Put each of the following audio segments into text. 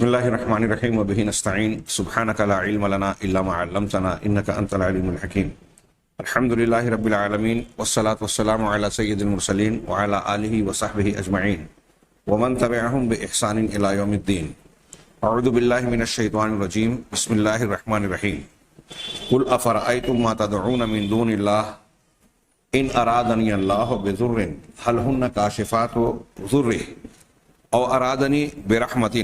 بسم اللہ الرحمن الرحیم وبہ نستعین سبحانک لا علم لنا الا ما علمتنا انک انت العلیم الحکیم الحمد للہ رب العالمین والصلاة والسلام علی سید المرسلین وعلی آلہ وصحبہ اجمعین ومن تبعہم بإحسان الی یوم الدین. اعوذ باللہ من الشیطان الرجیم. بسم اللہ الرحمن الرحیم. قل افرأیتم ما تدعون من دون اللہ ان ارادنی اللہ بضر هل ہن کاشفات ضرہ او ارادنی برحمت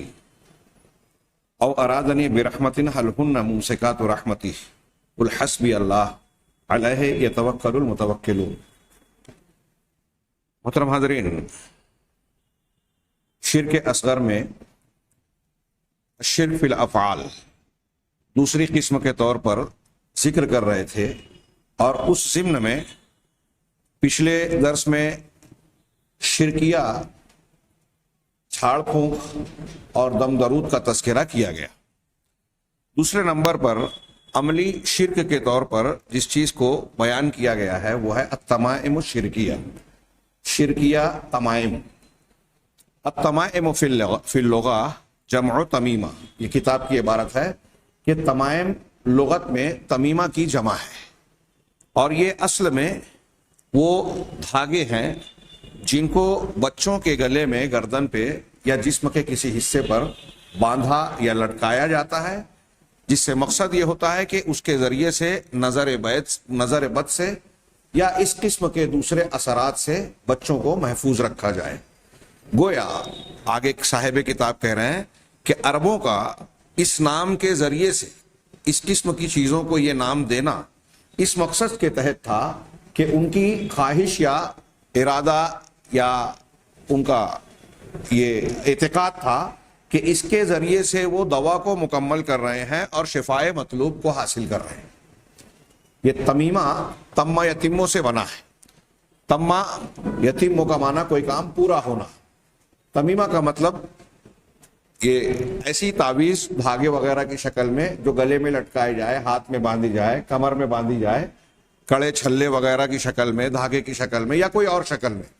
هل ہن ممسکات رحمتہ قل حسبی اللہ علیہ یتوکل المتوکلون. محترم حاضرین، شرک اصغر میں شرک فی الافعال دوسری قسم کے طور پر ذکر کر رہے تھے، اور اس ضمن میں پچھلے درس میں شرکیہ چھاڑ پھونک اور دم درود کا تذکرہ کیا گیا. دوسرے نمبر پر عملی شرک کے طور پر جس چیز کو بیان کیا گیا ہے وہ ہے التمائم الشرکیہ، شرکیہ تمائم. التمائم فی اللغہ جمع تمیمہ، یہ کتاب کی عبارت ہے کہ تمائم لغت میں تمیمہ کی جمع ہے، اور یہ اصل میں وہ دھاگے ہیں جن کو بچوں کے گلے میں، گردن پہ یا جسم کے کسی حصے پر باندھا یا لٹکایا جاتا ہے، جس سے مقصد یہ ہوتا ہے کہ اس کے ذریعے سے نظر بد سے یا اس قسم کے دوسرے اثرات سے بچوں کو محفوظ رکھا جائے. گویا آگے صاحب کتاب کہہ رہے ہیں کہ عربوں کا اس نام کے ذریعے سے اس قسم کی چیزوں کو یہ نام دینا اس مقصد کے تحت تھا کہ ان کی خواہش یا ارادہ یا ان کا یہ اعتقاد تھا کہ اس کے ذریعے سے وہ دوا کو مکمل کر رہے ہیں اور شفائے مطلوب کو حاصل کر رہے ہیں. یہ تمیمہ تمہ یتیموں سے بنا ہے. تمہ یتیموں کا معنی کوئی کام پورا ہونا. تمیمہ کا مطلب یہ ایسی تعویذ دھاگے وغیرہ کی شکل میں جو گلے میں لٹکائی جائے، ہاتھ میں باندھی جائے، کمر میں باندھی جائے، کڑے چھلے وغیرہ کی شکل میں، دھاگے کی شکل میں یا کوئی اور شکل میں،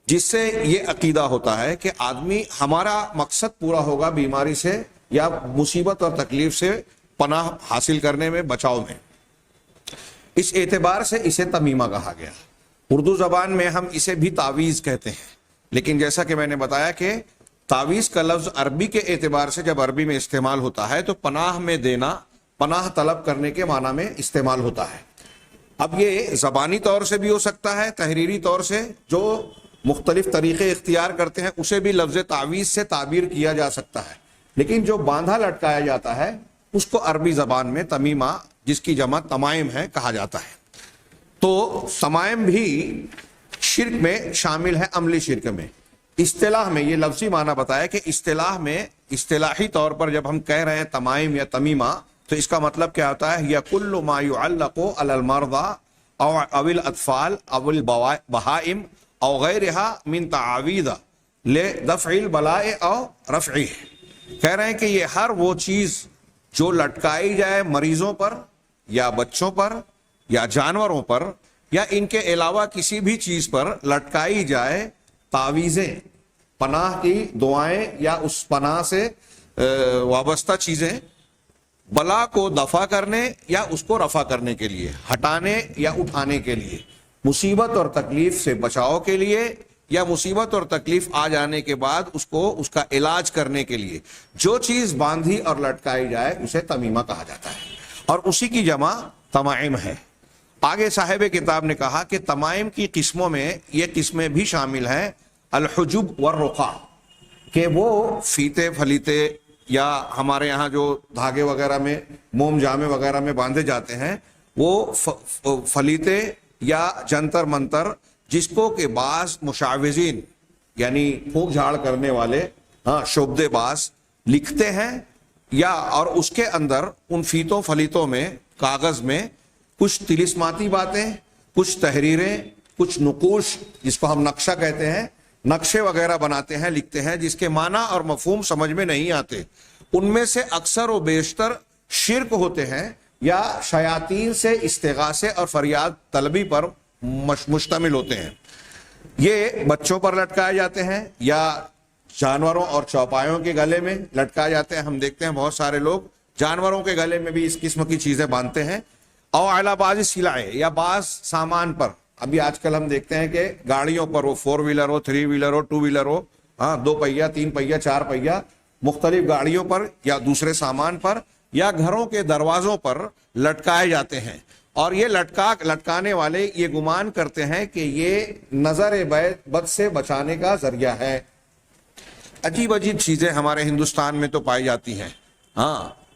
جس سے یہ عقیدہ ہوتا ہے کہ آدمی ہمارا مقصد پورا ہوگا بیماری سے یا مصیبت اور تکلیف سے پناہ حاصل کرنے میں، بچاؤ میں. اس اعتبار سے اسے تمیمہ کہا گیا. اردو زبان میں ہم اسے بھی تعویذ کہتے ہیں، لیکن جیسا کہ میں نے بتایا کہ تعویذ کا لفظ عربی کے اعتبار سے جب عربی میں استعمال ہوتا ہے تو پناہ میں دینا، پناہ طلب کرنے کے معنی میں استعمال ہوتا ہے. اب یہ زبانی طور سے بھی ہو سکتا ہے، تحریری طور سے جو مختلف طریقے اختیار کرتے ہیں اسے بھی لفظ تعویذ سے تعبیر کیا جا سکتا ہے، لیکن جو باندھا لٹکایا جاتا ہے اس کو عربی زبان میں تمیمہ، جس کی جمع تمائم ہے، کہا جاتا ہے. تو تمائم بھی شرک میں شامل ہے. عملی شرک میں اصطلاح میں یہ لفظی معنی بتایا کہ اصطلاح میں، اصطلاحی طور پر جب ہم کہہ رہے ہیں تمائم یا تمیمہ تو اس کا مطلب کیا ہوتا ہے؟ یا کل ما يعلق علی المرضى او الاطفال او البہائم او غیرہا من تعاویذ لدفع البلاء او رفعہ. کہہ رہے ہیں کہ یہ ہر وہ چیز جو لٹکائی جائے مریضوں پر یا بچوں پر یا جانوروں پر یا ان کے علاوہ کسی بھی چیز پر لٹکائی جائے تعویذیں، پناہ کی دعائیں یا اس پناہ سے وابستہ چیزیں، بلا کو دفع کرنے یا اس کو رفع کرنے کے لیے، ہٹانے یا اٹھانے کے لیے، مصیبت اور تکلیف سے بچاؤ کے لیے یا مصیبت اور تکلیف آ جانے کے بعد اس کو اس کا علاج کرنے کے لیے جو چیز باندھی اور لٹکائی جائے اسے تمیمہ کہا جاتا ہے، اور اسی کی جمع تمائم ہے. آگے صاحب کتاب نے کہا کہ تمائم کی قسموں میں یہ قسمیں بھی شامل ہیں الحجب والرقا، کہ وہ فیتے پھلیتے یا ہمارے یہاں جو دھاگے وغیرہ میں، موم جامے وغیرہ میں باندھے جاتے ہیں، وہ فلیتے یا جنتر منتر، جس کو کہ بعض مشعوذین یعنی پھونک جھاڑ کرنے والے، شعبدے باز لکھتے ہیں، یا اور اس کے اندر ان فیتوں فلیتوں میں، کاغذ میں کچھ طلسماتی باتیں، کچھ تحریریں، کچھ نقوش جس کو ہم نقشہ کہتے ہیں، نقشے وغیرہ بناتے ہیں، لکھتے ہیں، جس کے معنی اور مفہوم سمجھ میں نہیں آتے. ان میں سے اکثر و بیشتر شرک ہوتے ہیں یا شیاطین سے استغاثے اور فریاد طلبی پر مشتمل ہوتے ہیں. یہ بچوں پر لٹکائے جاتے ہیں یا جانوروں اور چوپایوں کے گلے میں لٹکائے جاتے ہیں. ہم دیکھتے ہیں بہت سارے لوگ جانوروں کے گلے میں بھی اس قسم کی چیزیں باندھتے ہیں. او علی بعض سلائے یا بعض سامان پر. ابھی آج کل ہم دیکھتے ہیں کہ گاڑیوں پر وہ 4 ویلر ہو, 3 ویلر ہو, 2 ویلر ہو, 2 پہیا, 3 پہیا, 4 پہیا, مختلف گاڑیوں پر یا دوسرے سامان پر یا گھروں کے دروازوں پر لٹکائے جاتے ہیں. اور یہ لٹکانے والے یہ گمان کرتے ہیں کہ یہ نظر بد سے بچانے کا ذریعہ ہے. عجیب عجیب چیزیں ہمارے ہندوستان میں تو پائی جاتی ہیں.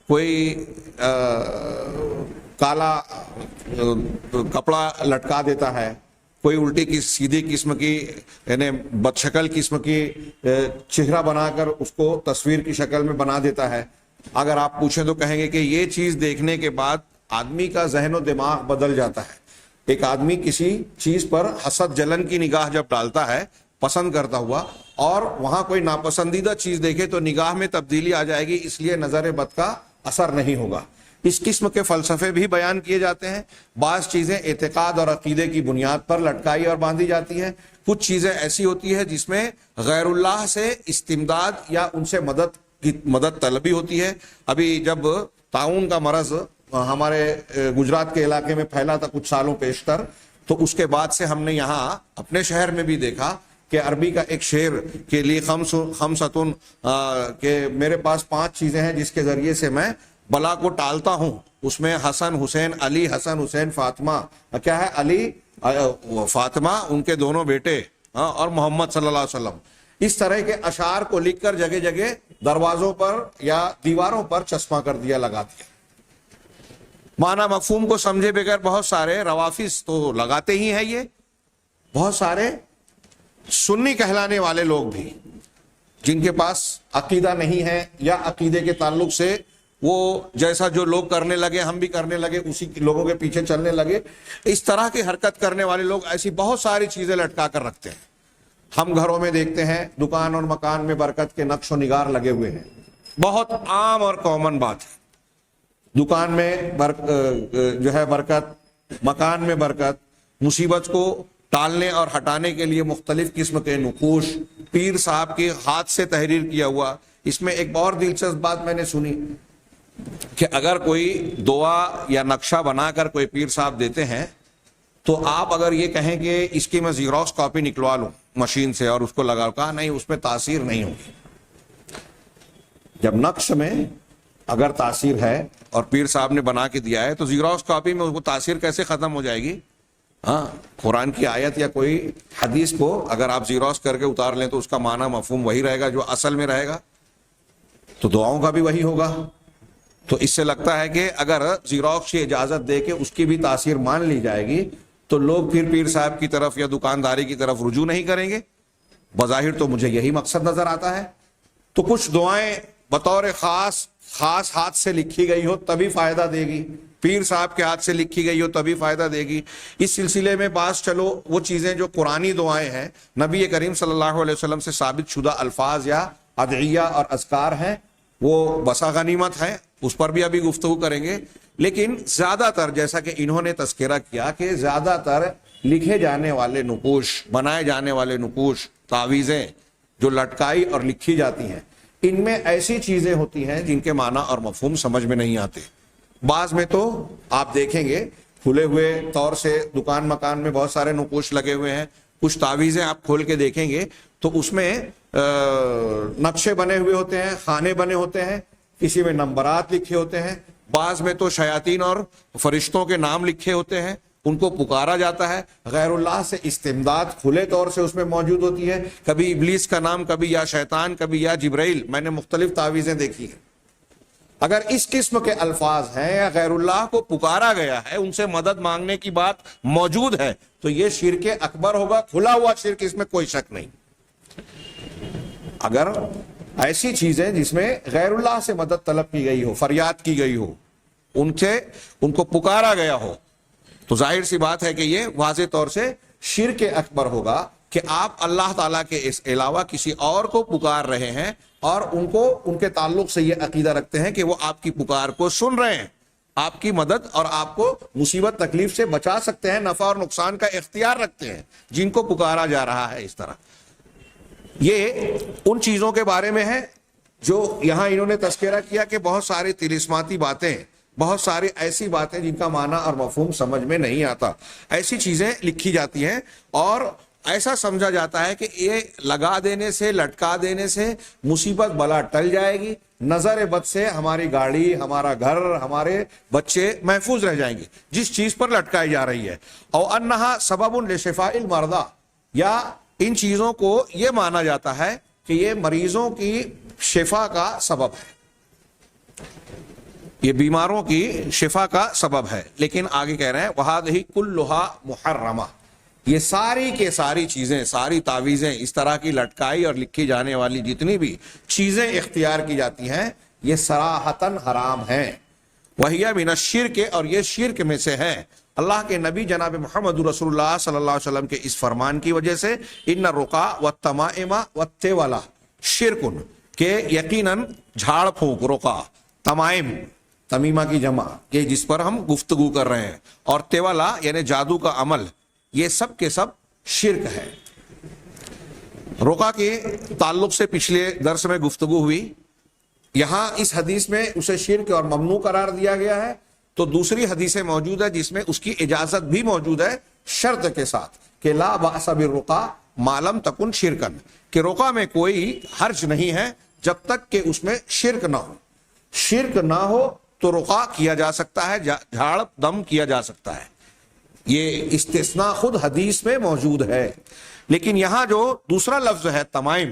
کوئی کالا کپڑا لٹکا دیتا ہے, کوئی الٹی کی سیدھی قسم کی یعنی بدشکل قسم کی چہرہ بنا کر اس کو تصویر کی شکل میں بنا دیتا ہے. اگر آپ پوچھیں تو کہیں گے کہ یہ چیز دیکھنے کے بعد آدمی کا ذہن و دماغ بدل جاتا ہے. ایک آدمی کسی چیز پر حسد جلن کی نگاہ جب ڈالتا ہے پسند کرتا ہوا, اور وہاں کوئی ناپسندیدہ چیز دیکھے تو نگاہ میں تبدیلی آ جائے گی, اس لیے نظر بد کا اثر نہیں ہوگا. اس قسم کے فلسفے بھی بیان کیے جاتے ہیں. بعض چیزیں اعتقاد اور عقیدے کی بنیاد پر لٹکائی اور باندھی جاتی ہیں. کچھ چیزیں ایسی ہوتی ہیں جس میں غیر اللہ سے استمداد یا ان سے مدد طلبی ہوتی ہے. ابھی جب طاعون کا مرض ہمارے گجرات کے علاقے میں پھیلا تھا کچھ سالوں پیشتر, تو اس کے بعد سے ہم نے یہاں اپنے شہر میں بھی دیکھا کہ عربی کا ایک شعر کے لیے خمسۃ کہ میرے پاس 5 چیزیں ہیں جس کے ذریعے سے میں بلا کو ٹالتا ہوں. اس میں حسن حسین علی, حسن حسین فاطمہ, کیا ہے علی فاطمہ ان کے دونوں بیٹے, اور محمد صلی اللہ علیہ وسلم. اس طرح کے اشعار کو لکھ کر جگہ جگہ دروازوں پر یا دیواروں پر چسپاں کر دیا, لگا دیا. معنی مفہوم کو سمجھے بغیر بہت سارے روافظ تو لگاتے ہی ہیں. یہ بہت سارے سنی کہلانے والے لوگ بھی جن کے پاس عقیدہ نہیں ہے یا عقیدے کے تعلق سے وہ جیسا جو لوگ کرنے لگے ہم بھی کرنے لگے, اسی لوگوں کے پیچھے چلنے لگے, اس طرح کی حرکت کرنے والے لوگ ایسی بہت ساری چیزیں لٹکا کر رکھتے ہیں. ہم گھروں میں دیکھتے ہیں دکان اور مکان میں برکت کے نقش و نگار لگے ہوئے ہیں. بہت عام اور کامن بات ہے. دکان میں جو ہے برکت, مکان میں برکت, مصیبت کو ٹالنے اور ہٹانے کے لیے مختلف قسم کے نقوش پیر صاحب کے ہاتھ سے تحریر کیا ہوا. اس میں ایک اور دلچسپ بات میں نے سنی کہ اگر کوئی دعا یا نقشہ بنا کر کوئی پیر صاحب دیتے ہیں تو آپ اگر یہ کہیں کہ اس کی میں زیروکس کاپی نکلوا لوں مشین سے اور اس کو لگا, کہا نہیں, اس میں تاثیر نہیں ہوگی. جب نقش میں اگر تاثیر ہے اور پیر صاحب نے بنا کے دیا ہے تو زیروکس کاپی میں اس کو تاثیر کیسے ختم ہو جائے گی؟ قرآن کی آیت یا کوئی حدیث کو اگر آپ زیروکس کر کے اتار لیں تو اس کا معنی مفہوم وہی رہے گا جو اصل میں رہے گا, تو دعاؤں کا بھی وہی ہوگا. تو اس سے لگتا ہے کہ اگر زیروکس کی اجازت دے کے اس کی بھی تاثیر مان لی جائے گی تو لوگ پھر پیر صاحب کی طرف یا دکانداری کی طرف رجوع نہیں کریں گے. بظاہر تو مجھے یہی مقصد نظر آتا ہے. تو کچھ دعائیں بطور خاص ہاتھ سے لکھی گئی ہو تبھی فائدہ دے گی, پیر صاحب کے ہاتھ سے لکھی گئی ہو تبھی فائدہ دے گی. اس سلسلے میں بعض چلو وہ چیزیں جو قرآنی دعائیں ہیں, نبی کریم صلی اللہ علیہ وسلم سے ثابت شدہ الفاظ یا ادعیہ اور اذکار ہیں, وہ بسا غنیمت ہے, اس پر بھی ابھی گفتگو کریں گے. لیکن زیادہ تر جیسا کہ انہوں نے تذکرہ کیا کہ زیادہ تر لکھے جانے والے نقوش, بنائے جانے والے نقوش, تعویذیں جو لٹکائی اور لکھی جاتی ہیں, ان میں ایسی چیزیں ہوتی ہیں جن کے معنی اور مفہوم سمجھ میں نہیں آتے. بعض میں تو آپ دیکھیں گے کھلے ہوئے طور سے دکان مکان میں بہت سارے نقوش لگے ہوئے ہیں. کچھ تعویذیں آپ کھول کے دیکھیں گے تو اس میں نقشے بنے ہوئے ہوتے ہیں, خانے بنے ہوتے ہیں, کسی میں نمبرات لکھے ہوتے ہیں, بعض میں تو شیاطین اور فرشتوں کے نام لکھے ہوتے ہیں, ان کو پکارا جاتا ہے. غیر اللہ سے استمداد کھلے طور سے اس میں موجود ہوتی ہے, کبھی ابلیس کا نام, کبھی یا شیطان, کبھی یا جبرائیل. میں نے مختلف تعویذیں دیکھی ہیں. اگر اس قسم کے الفاظ ہیں یا غیر اللہ کو پکارا گیا ہے, ان سے مدد مانگنے کی بات موجود ہے, تو یہ شرک اکبر ہوگا, کھلا ہوا شرک, اس میں کوئی شک نہیں. اگر ایسی چیزیں جس میں غیر اللہ سے مدد طلب کی گئی ہو, فریاد کی گئی ہو, ان کو پکارا گیا ہو, تو ظاہر سی بات ہے کہ یہ واضح طور سے شرک اکبر ہوگا کہ آپ اللہ تعالیٰ کے اس علاوہ کسی اور کو پکار رہے ہیں اور ان کے تعلق سے یہ عقیدہ رکھتے ہیں کہ وہ آپ کی پکار کو سن رہے ہیں, آپ کی مدد اور آپ کو مصیبت تکلیف سے بچا سکتے ہیں, نفع اور نقصان کا اختیار رکھتے ہیں جن کو پکارا جا رہا ہے. اس طرح یہ ان چیزوں کے بارے میں ہے جو یہاں انہوں نے تذکرہ کیا کہ بہت ساری طلسماتی باتیں، بہت ساری ایسی باتیں جن کا معنی اور مفہوم سمجھ میں نہیں آتا، ایسی چیزیں لکھی جاتی ہیں اور ایسا سمجھا جاتا ہے کہ یہ لگا دینے سے، لٹکا دینے سے مصیبت بلا ٹل جائے گی، نظر بد سے ہماری گاڑی، ہمارا گھر، ہمارے بچے محفوظ رہ جائیں گے جس چیز پر لٹکائی جا رہی ہے۔ او انہا سبب لشفاء المرضى، یا ان چیزوں کو یہ مانا جاتا ہے کہ یہ مریضوں کی شفا کا سبب ہے، یہ بیماروں کی شفا کا سبب ہے۔ لیکن آگے کہہ رہے ہیں وَهَذِهِ كُلُّهَا مُحَرَّمَةٌ، یہ ساری کے ساری چیزیں، ساری تعویذیں، اس طرح کی لٹکائی اور لکھی جانے والی جتنی بھی چیزیں اختیار کی جاتی ہیں یہ صراحتاً حرام ہیں۔ وَهِيَ مِنَ الشِّرْكِ، اور یہ شرک میں سے ہے۔ اللہ کے نبی جناب محمد رسول اللہ صلی اللہ علیہ وسلم کے اس فرمان کی وجہ سے ان الرقا والتمائم والتولا شرکن، کہ یقیناً جھاڑ پھونک، رقا، تمائم، تمیمہ کی جمع، یہ جس پر ہم گفتگو کر رہے ہیں، اور تولا یعنی جادو کا عمل، یہ سب کے سب شرک ہے۔ رقا کے تعلق سے پچھلے درس میں گفتگو ہوئی، یہاں اس حدیث میں اسے شرک اور ممنوع قرار دیا گیا ہے، تو دوسری حدیثیں موجود ہے جس میں اس کی اجازت بھی موجود ہے، شرط کے ساتھ کہ لا بأس بالرقا ما لم تکن شرکن، کہ رقا میں کوئی حرج نہیں ہے جب تک کہ اس میں شرک نہ ہو۔ شرک نہ ہو تو رقا کیا جا سکتا ہے، جھاڑ دم کیا جا سکتا ہے، یہ استثناء خود حدیث میں موجود ہے۔ لیکن یہاں جو دوسرا لفظ ہے تمائم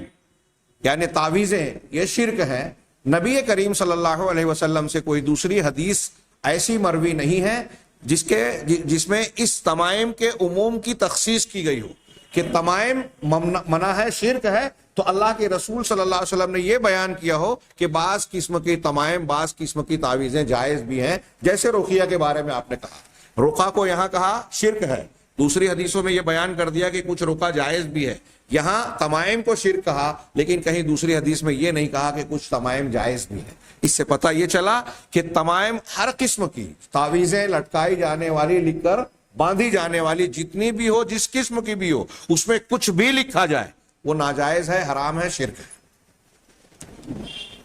یعنی تعویذیں، یہ شرک ہے۔ نبی کریم صلی اللہ علیہ وسلم سے کوئی دوسری حدیث ایسی مروی نہیں ہے جس میں اس تمائم کے عموم کی تخصیص کی گئی ہو کہ تمائم منع ہے، شرک ہے، تو اللہ کے رسول صلی اللہ علیہ وسلم نے یہ بیان کیا ہو کہ بعض قسم کی تمائم، بعض قسم کی تعویذیں جائز بھی ہیں، جیسے رقیہ کے بارے میں آپ نے کہا، رقا کو یہاں کہا شرک ہے، دوسری حدیثوں میں یہ بیان کر دیا کہ کچھ رقا جائز بھی ہے، یہاں تمائم کو شرک کہا، لیکن کہیں دوسری حدیث میں یہ نہیں کہا کہ کچھ تمائم جائز بھی ہے۔ اس سے پتہ یہ چلا کہ تمائم ہر قسم کی تعویذیں لٹکائی جانے والی، لکھ کر باندھی جانے والی جتنی بھی ہو، جس قسم کی بھی ہو، اس میں کچھ بھی لکھا جائے وہ ناجائز ہے، حرام ہے، شرک ہے۔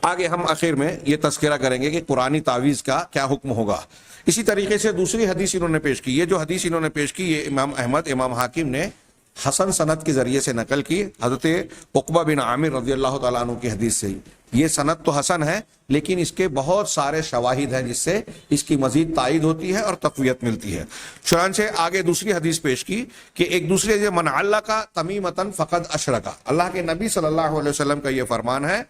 آگے ہم آخر میں یہ تذکرہ کریں گے کہ قرآنی تعویذ کا کیا حکم ہوگا۔ اسی طریقے سے دوسری حدیث انہوں نے پیش کی، یہ جو حدیث انہوں نے پیش کی یہ امام احمد، امام حاکم نے حسن سند کے ذریعے سے نقل کی، حضرت عقبہ بن عامر رضی اللہ تعالیٰ عنہ کی حدیث سے۔ یہ سند تو حسن ہے لیکن اس کے بہت سارے شواہد ہیں جس سے اس کی مزید تائید ہوتی ہے اور تقویت ملتی ہے۔ چنانچہ آگے دوسری حدیث پیش کی کہ ایک دوسرے سے من علق تمیمۃ فقد اشرک، اللہ کے نبی صلی اللہ علیہ وسلم کا یہ فرمان ہے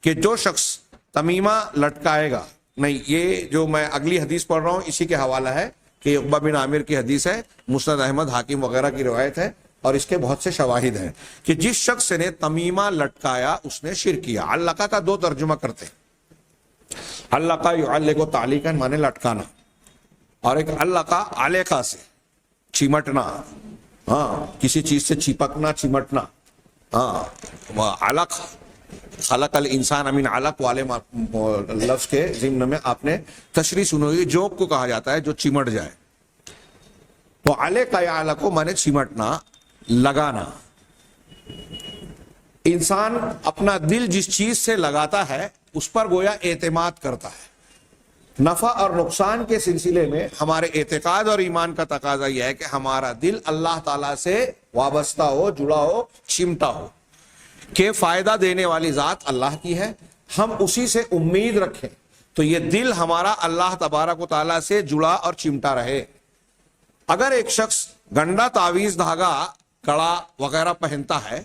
کہ جو شخص تمیمہ لٹکائے گا، نہیں، یہ جو میں اگلی حدیث پڑھ رہا ہوں اسی کے حوالہ ہے کہ عقبہ بن عامر کی حدیث ہے، مسند احمد، حاکم وغیرہ کی روایت ہے، اور اس کے بہت سے شواہد ہیں کہ جس شخص نے تمیمہ لٹکایا اس نے شرک کیا۔ علقہ کا دو ترجمہ کرتے ہیں، علقہ یعلق تعلیقا مانے لٹکانا، اور ایک علقہ علیقہ سے چمٹنا، ہاں، کسی چیز سے چپکنا، چمٹنا، ہاں، علق، خلق الانسان من علق والے لفظ کے ضمن میں آپ نے تشریح سنی ہوئی، جوک کو کہا جاتا ہے جو چمٹ جائے، تو علیقہ یا علق کو مانے چمٹنا، لگانا۔ انسان اپنا دل جس چیز سے لگاتا ہے اس پر گویا اعتماد کرتا ہے۔ نفع اور نقصان کے سلسلے میں ہمارے اعتقاد اور ایمان کا تقاضا یہ ہے کہ ہمارا دل اللہ تعالیٰ سے وابستہ ہو، جڑا ہو، چمٹا ہو، کہ فائدہ دینے والی ذات اللہ کی ہے، ہم اسی سے امید رکھیں، تو یہ دل ہمارا اللہ تبارک و تعالیٰ سے جڑا اور چمٹا رہے۔ اگر ایک شخص گنڈا، تعویذ، دھاگا، کڑا وغیرہ پہنتا ہے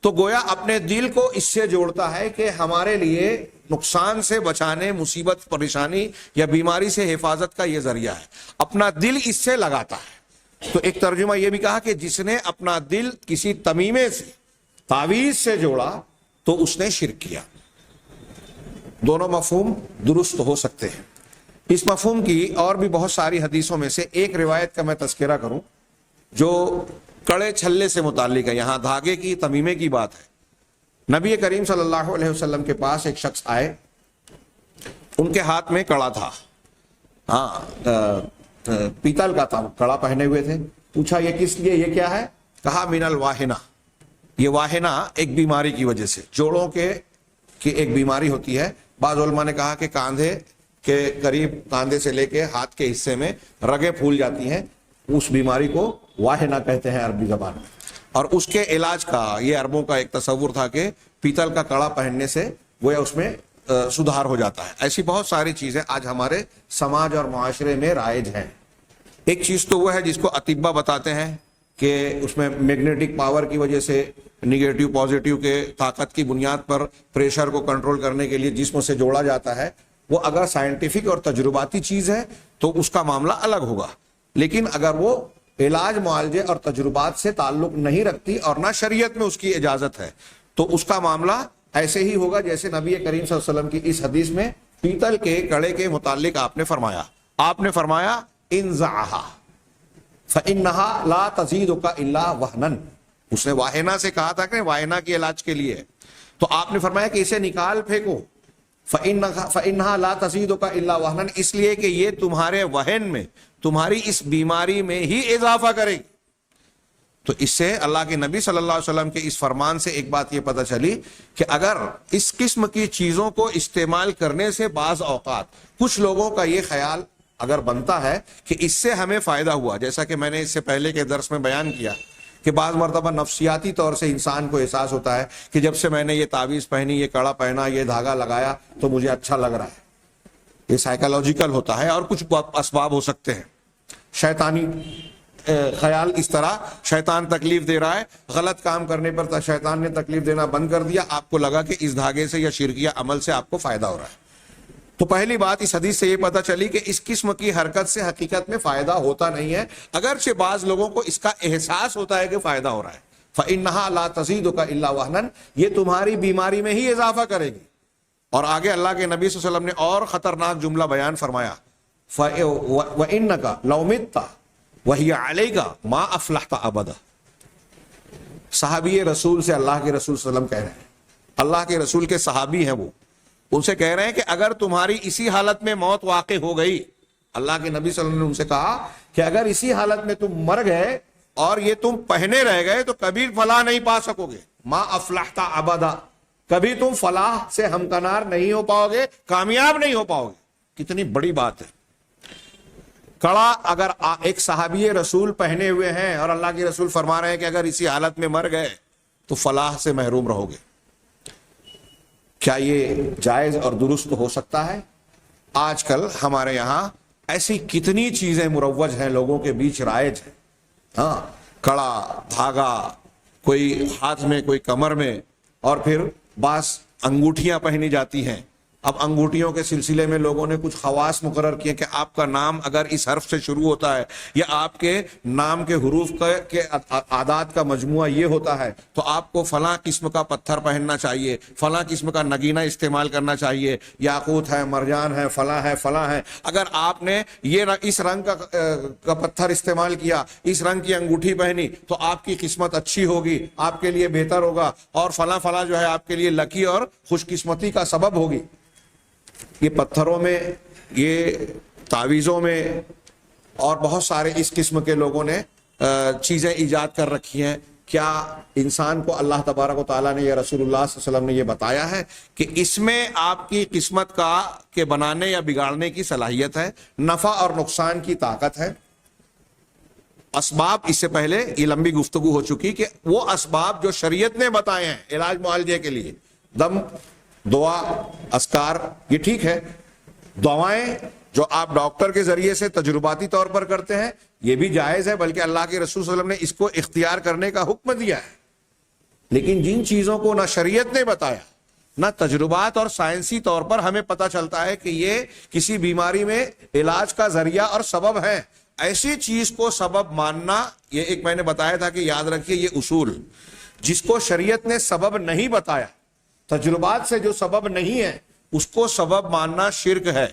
تو گویا اپنے دل کو اس سے جوڑتا ہے کہ ہمارے لیے نقصان سے بچانے، مصیبت، پریشانی یا بیماری سے حفاظت کا یہ ذریعہ ہے، اپنا دل اس سے لگاتا ہے۔ تو ایک ترجمہ یہ بھی کہا کہ جس نے اپنا دل کسی تمیمے سے، تعویذ سے جوڑا تو اس نے شرک کیا۔ دونوں مفہوم درست ہو سکتے ہیں۔ اس مفہوم کی اور بھی بہت ساری حدیثوں میں سے ایک روایت کا میں تذکرہ کروں جو کڑے چھلے سے متعلق ہے، یہاں دھاگے کی، تمیمے کی بات ہے۔ نبی کریم صلی اللہ علیہ وسلم کے پاس ایک شخص آئے، ان کے ہاتھ میں کڑا تھا، پیتل کا تھا، کڑا پہنے ہوئے تھے۔ پوچھا یہ کس لیے، یہ کیا ہے؟ کہا من الواہنہ، یہ واہنا ایک بیماری کی وجہ سے، جوڑوں کے کی ایک بیماری ہوتی ہے. بعض علماء نے کہا کہ کاندھے کے قریب، کاندھے سے لے کے ہاتھ کے حصے میں رگیں پھول جاتی ہیں، اس بیماری کو واہنا کہتے ہیں عربی زبان میں. اور اس کے علاج کا یہ عربوں کا ایک تصور تھا کہ پیتل کا کڑا پہننے سے وہ اس میں سدھار ہو جاتا ہے. ایسی بہت ساری چیزیں آج ہمارے سماج اور معاشرے میں رائج ہیں. ایک چیز تو وہ ہے جس کو اطباء بتاتے ہیں کہ اس میں میگنیٹک پاور کی وجہ سے نگیٹو پازیٹیو کے طاقت کی بنیاد پر پریشر کو کنٹرول کرنے کے لیے جسم سے جوڑا جاتا ہے. وہ اگر سائنٹیفک اور تجرباتی چیز ہے تو اس کا معاملہ الگ ہوگا، لیکن اگر وہ علاج معالجے اور تجربات سے تعلق نہیں رکھتی اور نہ شریعت میں اس کی اجازت ہے تو اس کا معاملہ ایسے ہی ہوگا جیسے نبی کریم صلی اللہ علیہ وسلم کی اس حدیث میں پیتل کے کڑے کے متعلق آپ نے فرمایا انزعها فانها لا تزيدك الا وهنا. اس نے واہنا سے کہا تھا کہ واہنا کے علاج کے لیے، تو آپ نے فرمایا کہ اسے نکال پھینکو. فانها لا تزيدك الا وهنا، اس لیے کہ یہ تمہارے وہن میں، تمہاری اس بیماری میں ہی اضافہ کرے گی. تو اس سے اللہ کے نبی صلی اللہ علیہ وسلم کے اس فرمان سے ایک بات یہ پتہ چلی کہ اگر اس قسم کی چیزوں کو استعمال کرنے سے بعض اوقات کچھ لوگوں کا یہ خیال اگر بنتا ہے کہ اس سے ہمیں فائدہ ہوا، جیسا کہ میں نے اس سے پہلے کے درس میں بیان کیا کہ بعض مرتبہ نفسیاتی طور سے انسان کو احساس ہوتا ہے کہ جب سے میں نے یہ تعویذ پہنی، یہ کڑا پہنا، یہ دھاگا لگایا تو مجھے اچھا لگ رہا ہے. یہ سائیکالوجیکل ہوتا ہے اور کچھ اسباب ہو سکتے ہیں. شیطانی خیال اس طرح، شیطان تکلیف دے رہا ہے، غلط کام کرنے پر شیطان نے تکلیف دینا بند کر دیا، آپ کو لگا کہ اس دھاگے سے یا شرکیہ عمل سے آپ کو فائدہ ہو رہا ہے. تو پہلی بات اس حدیث سے یہ پتہ چلی کہ اس قسم کی حرکت سے حقیقت میں فائدہ ہوتا نہیں ہے، اگرچہ بعض لوگوں کو اس کا احساس ہوتا ہے کہ فائدہ ہو رہا ہے. فَإِنَّهَا لَا تَزِيدُكَ إِلَّا وَهْنًا، یہ تمہاری بیماری میں ہی اضافہ کرے گی. اور آگے اللہ کے نبی صلی اللہ علیہ وسلم نے اور خطرناک جملہ بیان فرمایا، وَإِنَّكَ لَوْ مِتَّ وَهِيَ عَلَيْكَ مَا أَفْلَحْتَ أَبَدًا. صحابی رسول سے اللہ کے رسول صلی اللہ علیہ وسلم کہہ رہے ہیں، اللہ کے رسول کے صحابی ہیں، وہ ان سے کہہ رہے ہیں کہ اگر تمہاری اسی حالت میں موت واقع ہو گئی، اللہ کے نبی صلی اللہ علیہ وسلم نے ان سے کہا کہ اگر اسی حالت میں تم مر گئے اور یہ تم پہنے رہ گئے تو کبھی فلاح نہیں پا سکو گے. ما افلحت ابدا، کبھی تم فلاح سے ہمکنار نہیں ہو پاؤ گے، کامیاب نہیں ہو پاؤ گے. کتنی بڑی بات ہے. کڑا اگر ایک صحابی رسول پہنے ہوئے ہیں اور اللہ کے رسول فرما رہے ہیں کہ اگر اسی حالت میں مر گئے تو فلاح سے محروم رہو گے. کیا یہ جائز اور درست ہو سکتا ہے؟ آج کل ہمارے یہاں ایسی کتنی چیزیں مروج ہیں، لوگوں کے بیچ رائج ہیں. ہاں، کڑا، دھاگا، کوئی ہاتھ میں، کوئی کمر میں، اور پھر بعض انگوٹھیاں پہنی جاتی ہیں. اب انگوٹھیوں کے سلسلے میں لوگوں نے کچھ خواص مقرر کیے کہ آپ کا نام اگر اس حرف سے شروع ہوتا ہے یا آپ کے نام کے حروف کے اعداد کا مجموعہ یہ ہوتا ہے تو آپ کو فلاں قسم کا پتھر پہننا چاہیے، فلاں قسم کا نگینہ استعمال کرنا چاہیے، یاقوت ہے، مرجان ہے، فلاں ہے، فلاں ہے. اگر آپ نے یہ اس رنگ کا پتھر استعمال کیا، اس رنگ کی انگوٹھی پہنی تو آپ کی قسمت اچھی ہوگی، آپ کے لیے بہتر ہوگا، اور فلاں فلاں جو ہے آپ کے لیے لکی اور خوش قسمتی کا سبب ہوگی. یہ پتھروں میں، یہ تعویذوں میں اور بہت سارے اس قسم کے لوگوں نے چیزیں ایجاد کر رکھی ہیں. کیا انسان کو اللہ تبارک و تعالیٰ نے یا رسول اللہ صلی اللہ علیہ وسلم نے یہ بتایا ہے کہ اس میں آپ کی قسمت کے بنانے یا بگاڑنے کی صلاحیت ہے، نفع اور نقصان کی طاقت ہے؟ اسباب اس سے پہلے یہ لمبی گفتگو ہو چکی کہ وہ اسباب جو شریعت نے بتائے ہیں علاج معالجے کے لیے، دم، دعا، اذکار، یہ ٹھیک ہے. دوائیں جو آپ ڈاکٹر کے ذریعے سے تجرباتی طور پر کرتے ہیں یہ بھی جائز ہے، بلکہ اللہ کے رسول صلی اللہ علیہ وسلم نے اس کو اختیار کرنے کا حکم دیا ہے. لیکن جن چیزوں کو نہ شریعت نے بتایا، نہ تجربات اور سائنسی طور پر ہمیں پتہ چلتا ہے کہ یہ کسی بیماری میں علاج کا ذریعہ اور سبب ہے، ایسی چیز کو سبب ماننا، یہ ایک میں نے بتایا تھا کہ یاد رکھیے یہ اصول، جس کو شریعت نے سبب نہیں بتایا، تجربات سے جو سبب نہیں ہے، اس کو سبب ماننا شرک ہے.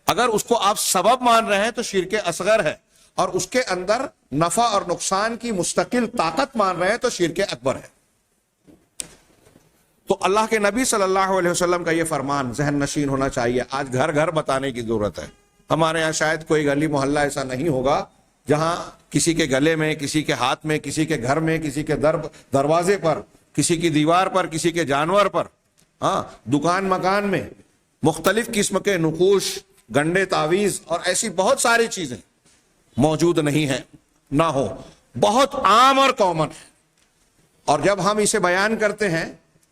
اگر اس کو آپ سبب مان رہے ہیں تو شرک اصغر ہے، اور اس کے اندر نفع اور نقصان کی مستقل طاقت مان رہے ہیں تو شرک اکبر ہے. تو اللہ کے نبی صلی اللہ علیہ وسلم کا یہ فرمان ذہن نشین ہونا چاہیے. آج گھر گھر بتانے کی ضرورت ہے. ہمارے یہاں شاید کوئی گلی محلہ ایسا نہیں ہوگا جہاں کسی کے گلے میں، کسی کے ہاتھ میں، کسی کے گھر میں، کسی کے دروازے پر، کسی کی دیوار پر، کسی کے جانور پر، ہاں دکان مکان میں مختلف قسم کے نقوش، گنڈے تعویذ اور ایسی بہت ساری چیزیں موجود نہیں ہیں، نہ ہو، بہت عام اور کامن ہے. اور جب ہم اسے بیان کرتے ہیں،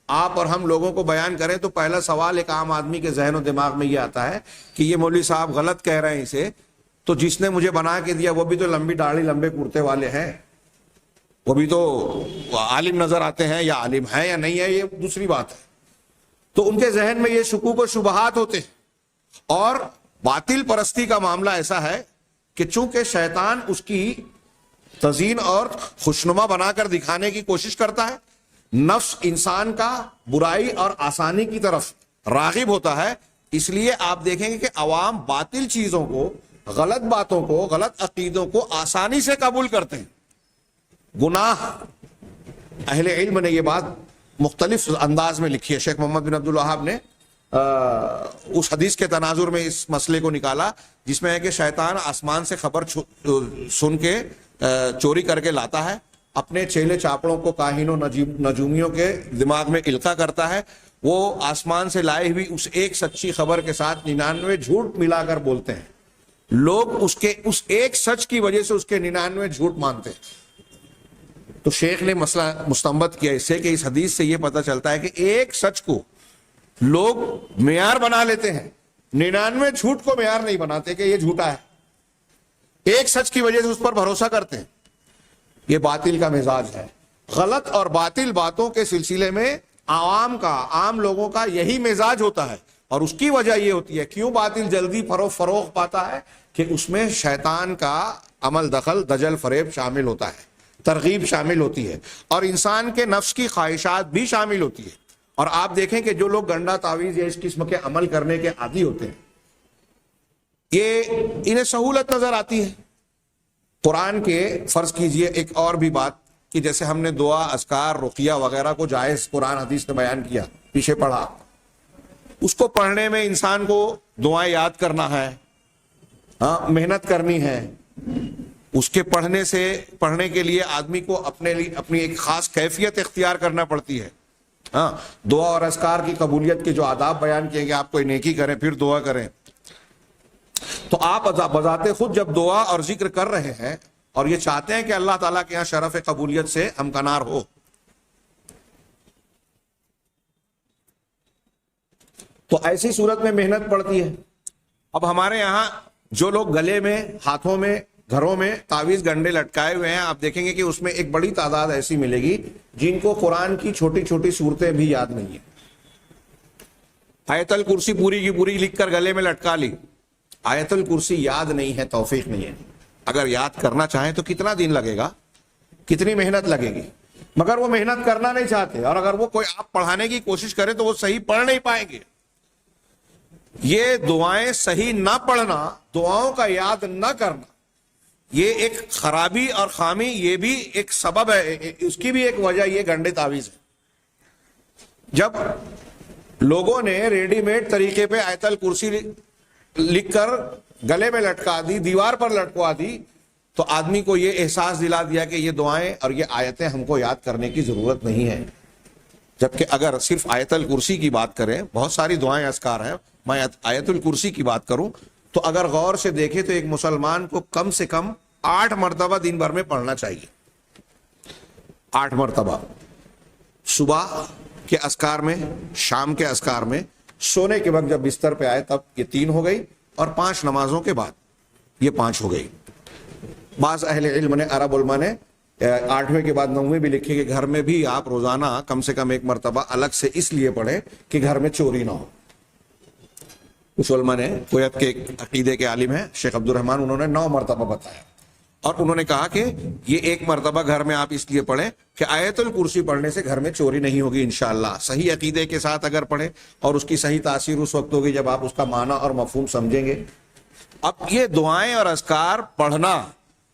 آپ اور ہم لوگوں کو بیان کریں، تو پہلا سوال ایک عام آدمی کے ذہن و دماغ میں یہ آتا ہے کہ یہ مولوی صاحب غلط کہہ رہے ہیں اسے، تو جس نے مجھے بنا کے دیا وہ بھی تو لمبی داڑھی لمبے کرتے والے ہیں، وہ بھی تو عالم نظر آتے ہیں، یا عالم ہے یا نہیں ہے یہ دوسری بات ہے. تو ان کے ذہن میں یہ شکوک و شبہات ہوتے ہیں. اور باطل پرستی کا معاملہ ایسا ہے کہ چونکہ شیطان اس کی تزئین اور خوشنما بنا کر دکھانے کی کوشش کرتا ہے، نفس انسان کا برائی اور آسانی کی طرف راغب ہوتا ہے، اس لیے آپ دیکھیں گے کہ عوام باطل چیزوں کو، غلط باتوں کو، غلط عقیدوں کو آسانی سے قبول کرتے ہیں. گناہ، اہل علم نے یہ بات مختلف انداز میں لکھی ہے. شیخ محمد بن عبد الوہاب نے اس حدیث کے تناظر میں اس مسئلے کو نکالا جس میں ہے کہ شیطان آسمان سے خبر سن کے چوری کر کے لاتا ہے، اپنے چیلے چاپڑوں کو کاہنوں نجومیوں کے دماغ میں القاء کرتا ہے، وہ آسمان سے لائے ہوئی اس ایک سچی خبر کے ساتھ 99 جھوٹ ملا کر بولتے ہیں. لوگ اس ایک سچ کی وجہ سے اس کے 99 جھوٹ مانتے ہیں. تو شیخ نے مسئلہ مستنبط کیا اس سے کہ اس حدیث سے یہ پتہ چلتا ہے کہ ایک سچ کو لوگ معیار بنا لیتے ہیں، 99 جھوٹ کو معیار نہیں بناتے کہ یہ جھوٹا ہے، ایک سچ کی وجہ سے اس پر بھروسہ کرتے ہیں. یہ باطل کا مزاج ہے. غلط اور باطل باتوں کے سلسلے میں عام لوگوں کا یہی مزاج ہوتا ہے، اور اس کی وجہ یہ ہوتی ہے کیوں باطل جلدی فروغ پاتا ہے کہ اس میں شیطان کا عمل دخل، دجل فریب شامل ہوتا ہے، ترغیب شامل ہوتی ہے، اور انسان کے نفس کی خواہشات بھی شامل ہوتی ہے. اور آپ دیکھیں کہ جو لوگ گنڈا تعویذ یا اس قسم کے عمل کرنے کے عادی ہوتے ہیں، یہ انہیں سہولت نظر آتی ہے. قرآن کے فرض کیجئے ایک اور بھی بات کہ جیسے ہم نے دعا، اذکار، رقیہ وغیرہ کو جائز قرآن حدیث نے بیان کیا، پیچھے پڑھا، اس کو پڑھنے میں انسان کو دعائیں یاد کرنا ہے، محنت کرنی ہے. اس کے پڑھنے کے لیے آدمی کو اپنی ایک خاص کیفیت اختیار کرنا پڑتی ہے. دعا اور اذکار کی قبولیت کے جو آداب بیان کیے گے، آپ کوئی نیکی کریں پھر دعا کریں. تو آپ بذات خود جب دعا اور ذکر کر رہے ہیں اور یہ چاہتے ہیں کہ اللہ تعالیٰ کے یہاں شرف قبولیت سے ہمکنار ہو، تو ایسی صورت میں محنت پڑتی ہے. اب ہمارے یہاں جو لوگ گلے میں، ہاتھوں میں، گھروں میں تعویذ گنڈے لٹکائے ہوئے ہیں، آپ دیکھیں گے کہ اس میں ایک بڑی تعداد ایسی ملے گی جن کو قرآن کی چھوٹی چھوٹی صورتیں بھی یاد نہیں ہیں. آیت الکرسی پوری کی پوری لکھ کر گلے میں لٹکا لی. آیت الکرسی یاد نہیں ہے، توفیق نہیں ہے. اگر یاد کرنا چاہیں تو کتنا دن لگے گا، کتنی محنت لگے گی، مگر وہ محنت کرنا نہیں چاہتے. اور اگر وہ کوئی آپ پڑھانے کی کوشش کرے تو وہ صحیح پڑھ نہیں پائیں گے. یہ دعائیں صحیح نہ پڑھنا، دعاؤں کا یاد نہ کرنا، یہ ایک خرابی اور خامی، یہ بھی ایک سبب ہے، اس کی بھی ایک وجہ یہ گنڈے تعویذ ہے. جب لوگوں نے ریڈی میڈ طریقے پہ آیت الکرسی لکھ کر گلے میں لٹکا دی، دیوار پر لٹکوا دی، تو آدمی کو یہ احساس دلا دیا کہ یہ دعائیں اور یہ آیتیں ہم کو یاد کرنے کی ضرورت نہیں ہے. جبکہ اگر صرف آیت الکرسی کی بات کریں، بہت ساری دعائیں اذکار ہیں، میں آیت الکرسی کی بات کروں تو اگر غور سے دیکھیں تو ایک مسلمان کو کم سے کم 8 مرتبہ دن بھر میں پڑھنا چاہیے. 8 مرتبہ، صبح کے اذکار میں، شام کے اذکار میں، سونے کے وقت جب بستر پہ آئے تب یہ 3 ہو گئی، اور 5 نمازوں کے بعد یہ 5 ہو گئی. بعض اہل علم نے، عرب علماء نے 8ویں کے بعد 9ویں بھی لکھی کہ گھر میں بھی آپ روزانہ کم سے کم 1 مرتبہ الگ سے اس لیے پڑھیں کہ گھر میں چوری نہ ہو. کچھ علماء نے، کویت کے عقیدے کے عالم ہیں شیخ عبد الرحمن، انہوں نے 9 مرتبہ بتایا، اور انہوں نے کہا کہ یہ 1 مرتبہ گھر میں آپ اس لیے پڑھیں کہ آیت الکرسی پڑھنے سے گھر میں چوری نہیں ہوگی انشاءاللہ. صحیح عقیدے کے ساتھ اگر پڑھیں، اور اس کی صحیح تاثیر اس وقت ہوگی جب آپ اس کا معنی اور مفہوم سمجھیں گے. اب یہ دعائیں اور اذکار پڑھنا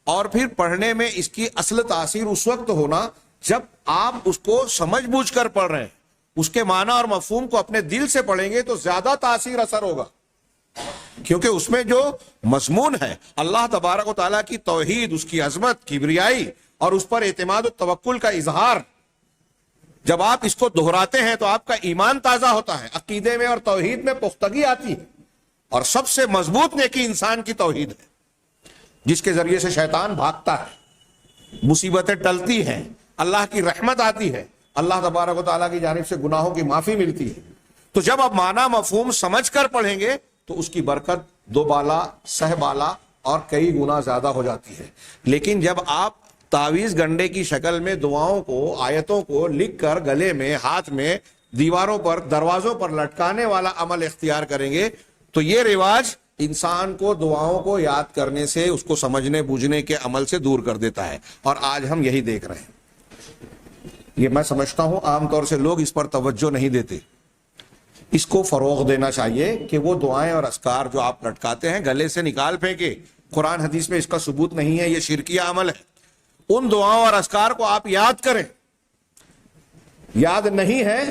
اور پھر پڑھنے میں اس کی اصل تاثیر اس وقت ہونا جب آپ اس کو سمجھ بوجھ کر پڑھ رہے ہیں، اس کے معنی اور مفہوم کو اپنے دل سے پڑھیں گے تو زیادہ تاثیر اثر ہوگا. کیونکہ اس میں جو مضمون ہے اللہ تبارک و تعالیٰ کی توحید، اس کی عظمت، کبریائی اور اس پر اعتماد و توکل کا اظہار، جب آپ اس کو دہراتے ہیں تو آپ کا ایمان تازہ ہوتا ہے، عقیدے میں اور توحید میں پختگی آتی ہے. اور سب سے مضبوط نیکی انسان کی توحید ہے، جس کے ذریعے سے شیطان بھاگتا ہے، مصیبتیں ٹلتی ہیں، اللہ کی رحمت آتی ہے، اللہ تبارک و تعالیٰ کی جانب سے گناہوں کی معافی ملتی ہے. تو جب آپ معنی مفہوم سمجھ کر پڑھیں گے تو اس کی برکت دو بالا سہ بالا اور کئی گنا زیادہ ہو جاتی ہے. لیکن جب آپ تعویذ گنڈے کی شکل میں دعاؤں کو، آیتوں کو لکھ کر گلے میں، ہاتھ میں، دیواروں پر، دروازوں پر لٹکانے والا عمل اختیار کریں گے تو یہ رواج انسان کو دعاؤں کو یاد کرنے سے، اس کو سمجھنے بوجھنے کے عمل سے دور کر دیتا ہے. اور آج ہم یہی دیکھ رہے ہیں. یہ میں سمجھتا ہوں عام طور سے لوگ اس پر توجہ نہیں دیتے. اس کو فروغ دینا چاہیے کہ وہ دعائیں اور اذکار جو آپ لٹکاتے ہیں گلے سے نکال پھینکے. قرآن حدیث میں اس کا ثبوت نہیں ہے، یہ شرکیہ عمل ہے. ان دعاؤں اور اذکار کو آپ یاد کریں. یاد نہیں ہے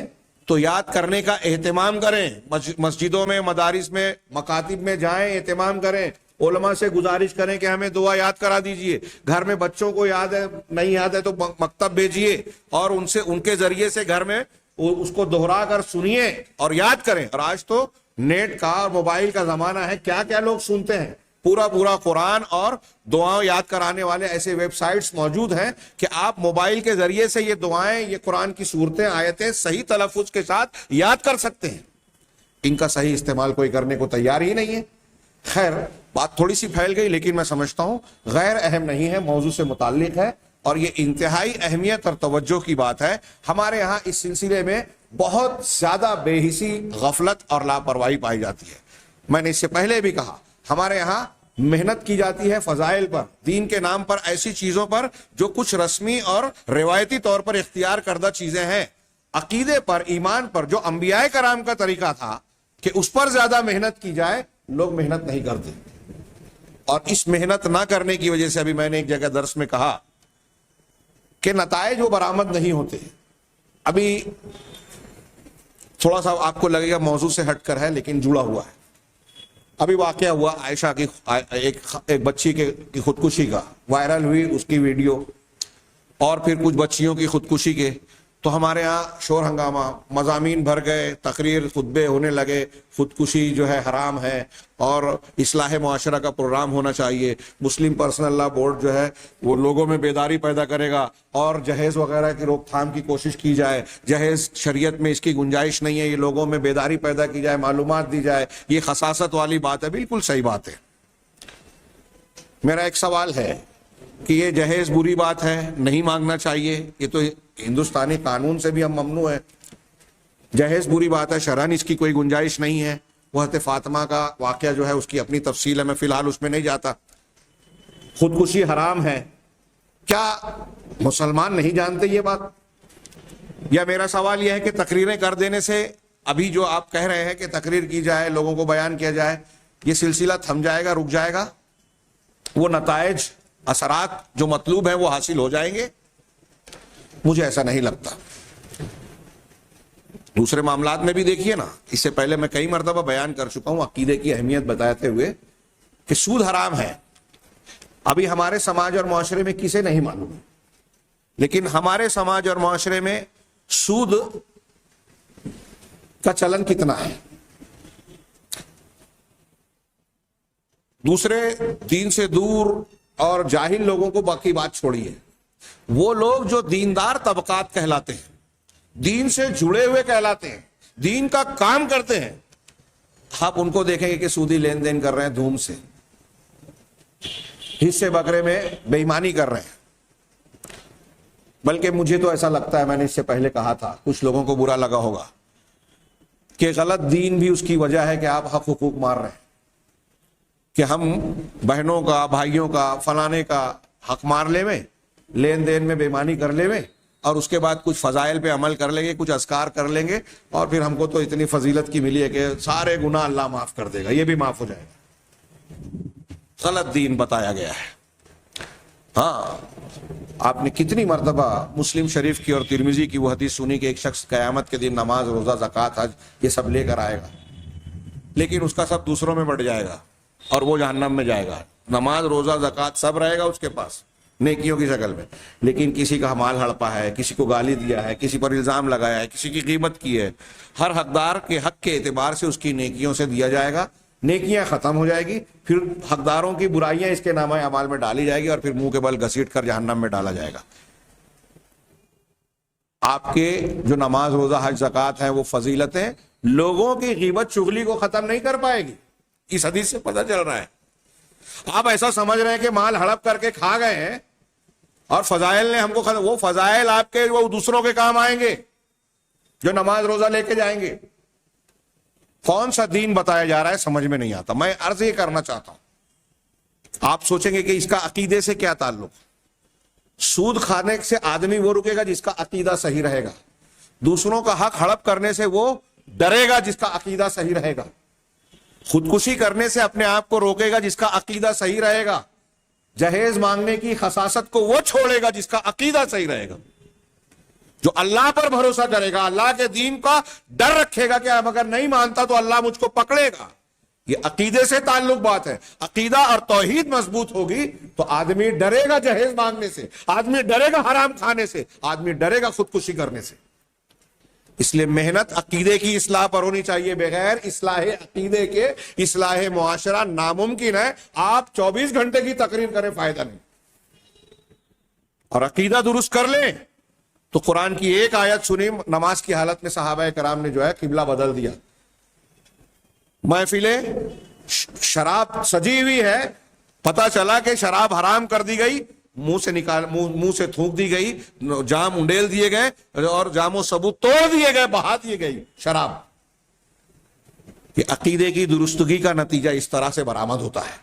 تو یاد کرنے کا اہتمام کریں. مسجدوں میں، مدارس میں، مکاتب میں جائیں، اہتمام کریں. علماء سے گزارش کریں کہ ہمیں دعا یاد کرا دیجئے. گھر میں بچوں کو یاد ہے، نہیں یاد ہے تو مکتب بھیجیے اور ان کے ذریعے سے گھر میں اس کو دہرا کر سنیے اور یاد کریں. اور آج تو نیٹ کا اور موبائل کا زمانہ ہے، کیا کیا لوگ سنتے ہیں. پورا قرآن اور دعائیں یاد کرانے والے ایسے ویب سائٹس موجود ہیں کہ آپ موبائل کے ذریعے سے یہ دعائیں، یہ قرآن کی صورتیں، آیتیں صحیح تلفظ کے ساتھ یاد کر سکتے ہیں. ان کا صحیح استعمال کوئی کرنے کو تیار ہی نہیں ہے. خیر، بات تھوڑی سی پھیل گئی لیکن میں سمجھتا ہوں غیر اہم نہیں ہے، موضوع سے متعلق ہے اور یہ انتہائی اہمیت اور توجہ کی بات ہے. ہمارے ہاں اس سلسلے میں بہت زیادہ بے حسی، غفلت اور لاپرواہی پائی جاتی ہے. میں نے اس سے پہلے بھی کہا، ہمارے یہاں محنت کی جاتی ہے فضائل پر، دین کے نام پر، ایسی چیزوں پر جو کچھ رسمی اور روایتی طور پر اختیار کردہ چیزیں ہیں. عقیدے پر، ایمان پر جو انبیاء کرام کا طریقہ تھا کہ اس پر زیادہ محنت کی جائے، لوگ محنت نہیں کرتے. اور اس محنت نہ کرنے کی وجہ سے ابھی میں نے ایک جگہ درس میں کہا کہ نتائج وہ برآمد نہیں ہوتے. ابھی تھوڑا سا آپ کو لگے گا موضوع سے ہٹ کر ہے لیکن جڑا ہوا ہے. ابھی واقعہ ہوا عائشہ کی ایک بچی کی خودکشی کا، وائرل ہوئی اس کی ویڈیو، اور پھر کچھ بچیوں کی خودکشی کے. تو ہمارے ہاں شور ہنگامہ، مضامین بھر گئے، تقریر، خطبے ہونے لگے، خودکشی جو ہے حرام ہے اور اصلاح معاشرہ کا پروگرام ہونا چاہیے. مسلم پرسنل لا بورڈ جو ہے وہ لوگوں میں بیداری پیدا کرے گا اور جہیز وغیرہ کی روک تھام کی کوشش کی جائے. جہیز شریعت میں اس کی گنجائش نہیں ہے، یہ لوگوں میں بیداری پیدا کی جائے، معلومات دی جائے. یہ خساست والی بات ہے، بالکل صحیح بات ہے. میرا ایک سوال ہے کہ یہ جہیز بری بات ہے، نہیں مانگنا چاہیے، یہ تو ہندوستانی قانون سے بھی ہم ممنوع ہے. جہیز بری بات ہے، شرعاً اس کی کوئی گنجائش نہیں ہے. وہ حضرت فاطمہ کا واقعہ جو ہے اس کی اپنی تفصیل ہے، میں فی الحال اس میں نہیں جاتا. خودکشی حرام ہے، کیا مسلمان نہیں جانتے یہ بات؟ یا میرا سوال یہ ہے کہ تقریریں کر دینے سے، ابھی جو آپ کہہ رہے ہیں کہ تقریر کی جائے، لوگوں کو بیان کیا جائے، یہ سلسلہ تھم جائے گا، رک جائے گا؟ وہ نتائج، اثرات جو مطلوب ہیں وہ حاصل ہو جائیں گے؟ مجھے ایسا نہیں لگتا. دوسرے معاملات میں بھی دیکھیے نا، اس سے پہلے میں کئی مرتبہ بیان کر چکا ہوں عقیدے کی اہمیت بتاتے ہوئے کہ سود حرام ہے. ابھی ہمارے سماج اور معاشرے میں کسے نہیں معلوم، لیکن ہمارے سماج اور معاشرے میں سود کا چلن کتنا ہے. دوسرے دین سے دور اور جاہل لوگوں کو باقی بات چھوڑیے، وہ لوگ جو دیندار طبقات کہلاتے ہیں، دین سے جڑے ہوئے کہلاتے ہیں، دین کا کام کرتے ہیں، آپ ان کو دیکھیں گے کہ سودی لین دین کر رہے ہیں، دھوم سے حصے بکرے میں بے ایمانی کر رہے ہیں. بلکہ مجھے تو ایسا لگتا ہے، میں نے اس سے پہلے کہا تھا، کچھ لوگوں کو برا لگا ہوگا، کہ غلط دین بھی اس کی وجہ ہے کہ آپ حق حقوق مار رہے ہیں، کہ ہم بہنوں کا، بھائیوں کا، فلانے کا حق مار لے میں، لین دین میں بے ایمانی کر لے میں، اور اس کے بعد کچھ فضائل پہ عمل کر لیں گے، کچھ اذکار کر لیں گے، اور پھر ہم کو تو اتنی فضیلت کی ملی ہے کہ سارے گناہ اللہ معاف کر دے گا، یہ بھی معاف ہو جائے گا. غلط دین بتایا گیا ہے. ہاں، آپ نے کتنی مرتبہ مسلم شریف کی اور ترمذی کی وہ حدیث سنی کہ ایک شخص قیامت کے دن نماز، روزہ، زکوٰۃ، حج یہ سب لے کر آئے گا، لیکن اس کا سب دوسروں میں بٹ جائے گا اور وہ جہنم میں جائے گا. نماز روزہ زکوٰۃ سب رہے گا اس کے پاس نیکیوں کی شکل میں, لیکن کسی کا مال ہڑپا ہے, کسی کو گالی دیا ہے, کسی پر الزام لگایا ہے, کسی کی غیبت کی ہے, ہر حقدار کے حق کے اعتبار سے اس کی نیکیوں سے دیا جائے گا. نیکیاں ختم ہو جائے گی, پھر حقداروں کی برائیاں اس کے نامہ اعمال میں ڈالی جائے گی اور پھر منہ کے بل گھسیٹ کر جہنم میں ڈالا جائے گا. آپ کے جو نماز روزہ حج زکوٰۃ ہیں وہ فضیلتیں لوگوں کی غیبت چغلی کو ختم نہیں کر پائے گی. اس حدیث سے پتہ چل رہا ہے. آپ ایسا سمجھ رہے ہیں کہ مال ہڑپ کر کے کھا گئے ہیں اور فضائل نے ہم کو وہ فضائل آپ کے وہ دوسروں کے کام آئیں گے جو نماز روزہ لے کے جائیں گے. کون سا دین بتایا جا رہا ہے سمجھ میں نہیں آتا. میں عرض یہ کرنا چاہتا ہوں, آپ سوچیں گے کہ اس کا عقیدے سے کیا تعلق. سود کھانے سے آدمی وہ رکے گا جس کا عقیدہ صحیح رہے گا, دوسروں کا حق ہڑپ کرنے سے وہ ڈرے گا جس کا عقیدہ صحیح رہے گا, خودکشی کرنے سے اپنے آپ کو روکے گا جس کا عقیدہ صحیح رہے گا, جہیز مانگنے کی خساست کو وہ چھوڑے گا جس کا عقیدہ صحیح رہے گا, جو اللہ پر بھروسہ کرے گا, اللہ کے دین کا ڈر رکھے گا کہ اب اگر نہیں مانتا تو اللہ مجھ کو پکڑے گا. یہ عقیدے سے تعلق بات ہے. عقیدہ اور توحید مضبوط ہوگی تو آدمی ڈرے گا جہیز مانگنے سے, آدمی ڈرے گا حرام کھانے سے, آدمی ڈرے گا خودکشی کرنے سے. اس لیے محنت عقیدے کی اصلاح پر ہونی چاہیے. بغیر اصلاح عقیدے کے اصلاح معاشرہ ناممکن ہے. آپ 24 گھنٹے کی تقریر کریں فائدہ نہیں. اور عقیدہ درست کر لیں تو قرآن کی ایک آیت سنی, نماز کی حالت میں صحابہ کرام نے جو ہے قبلہ بدل دیا. محفلیں شراب سجی ہوئی ہے, پتہ چلا کہ شراب حرام کر دی گئی, منہ سے نکال منہ سے تھوک دی گئی, جام انڈیل دیے گئے اور جام و ثبوت توڑ دیے گئے, بہا دیے گئی شراب. یہ عقیدے کی درستگی کا نتیجہ اس طرح سے برآمد ہوتا ہے.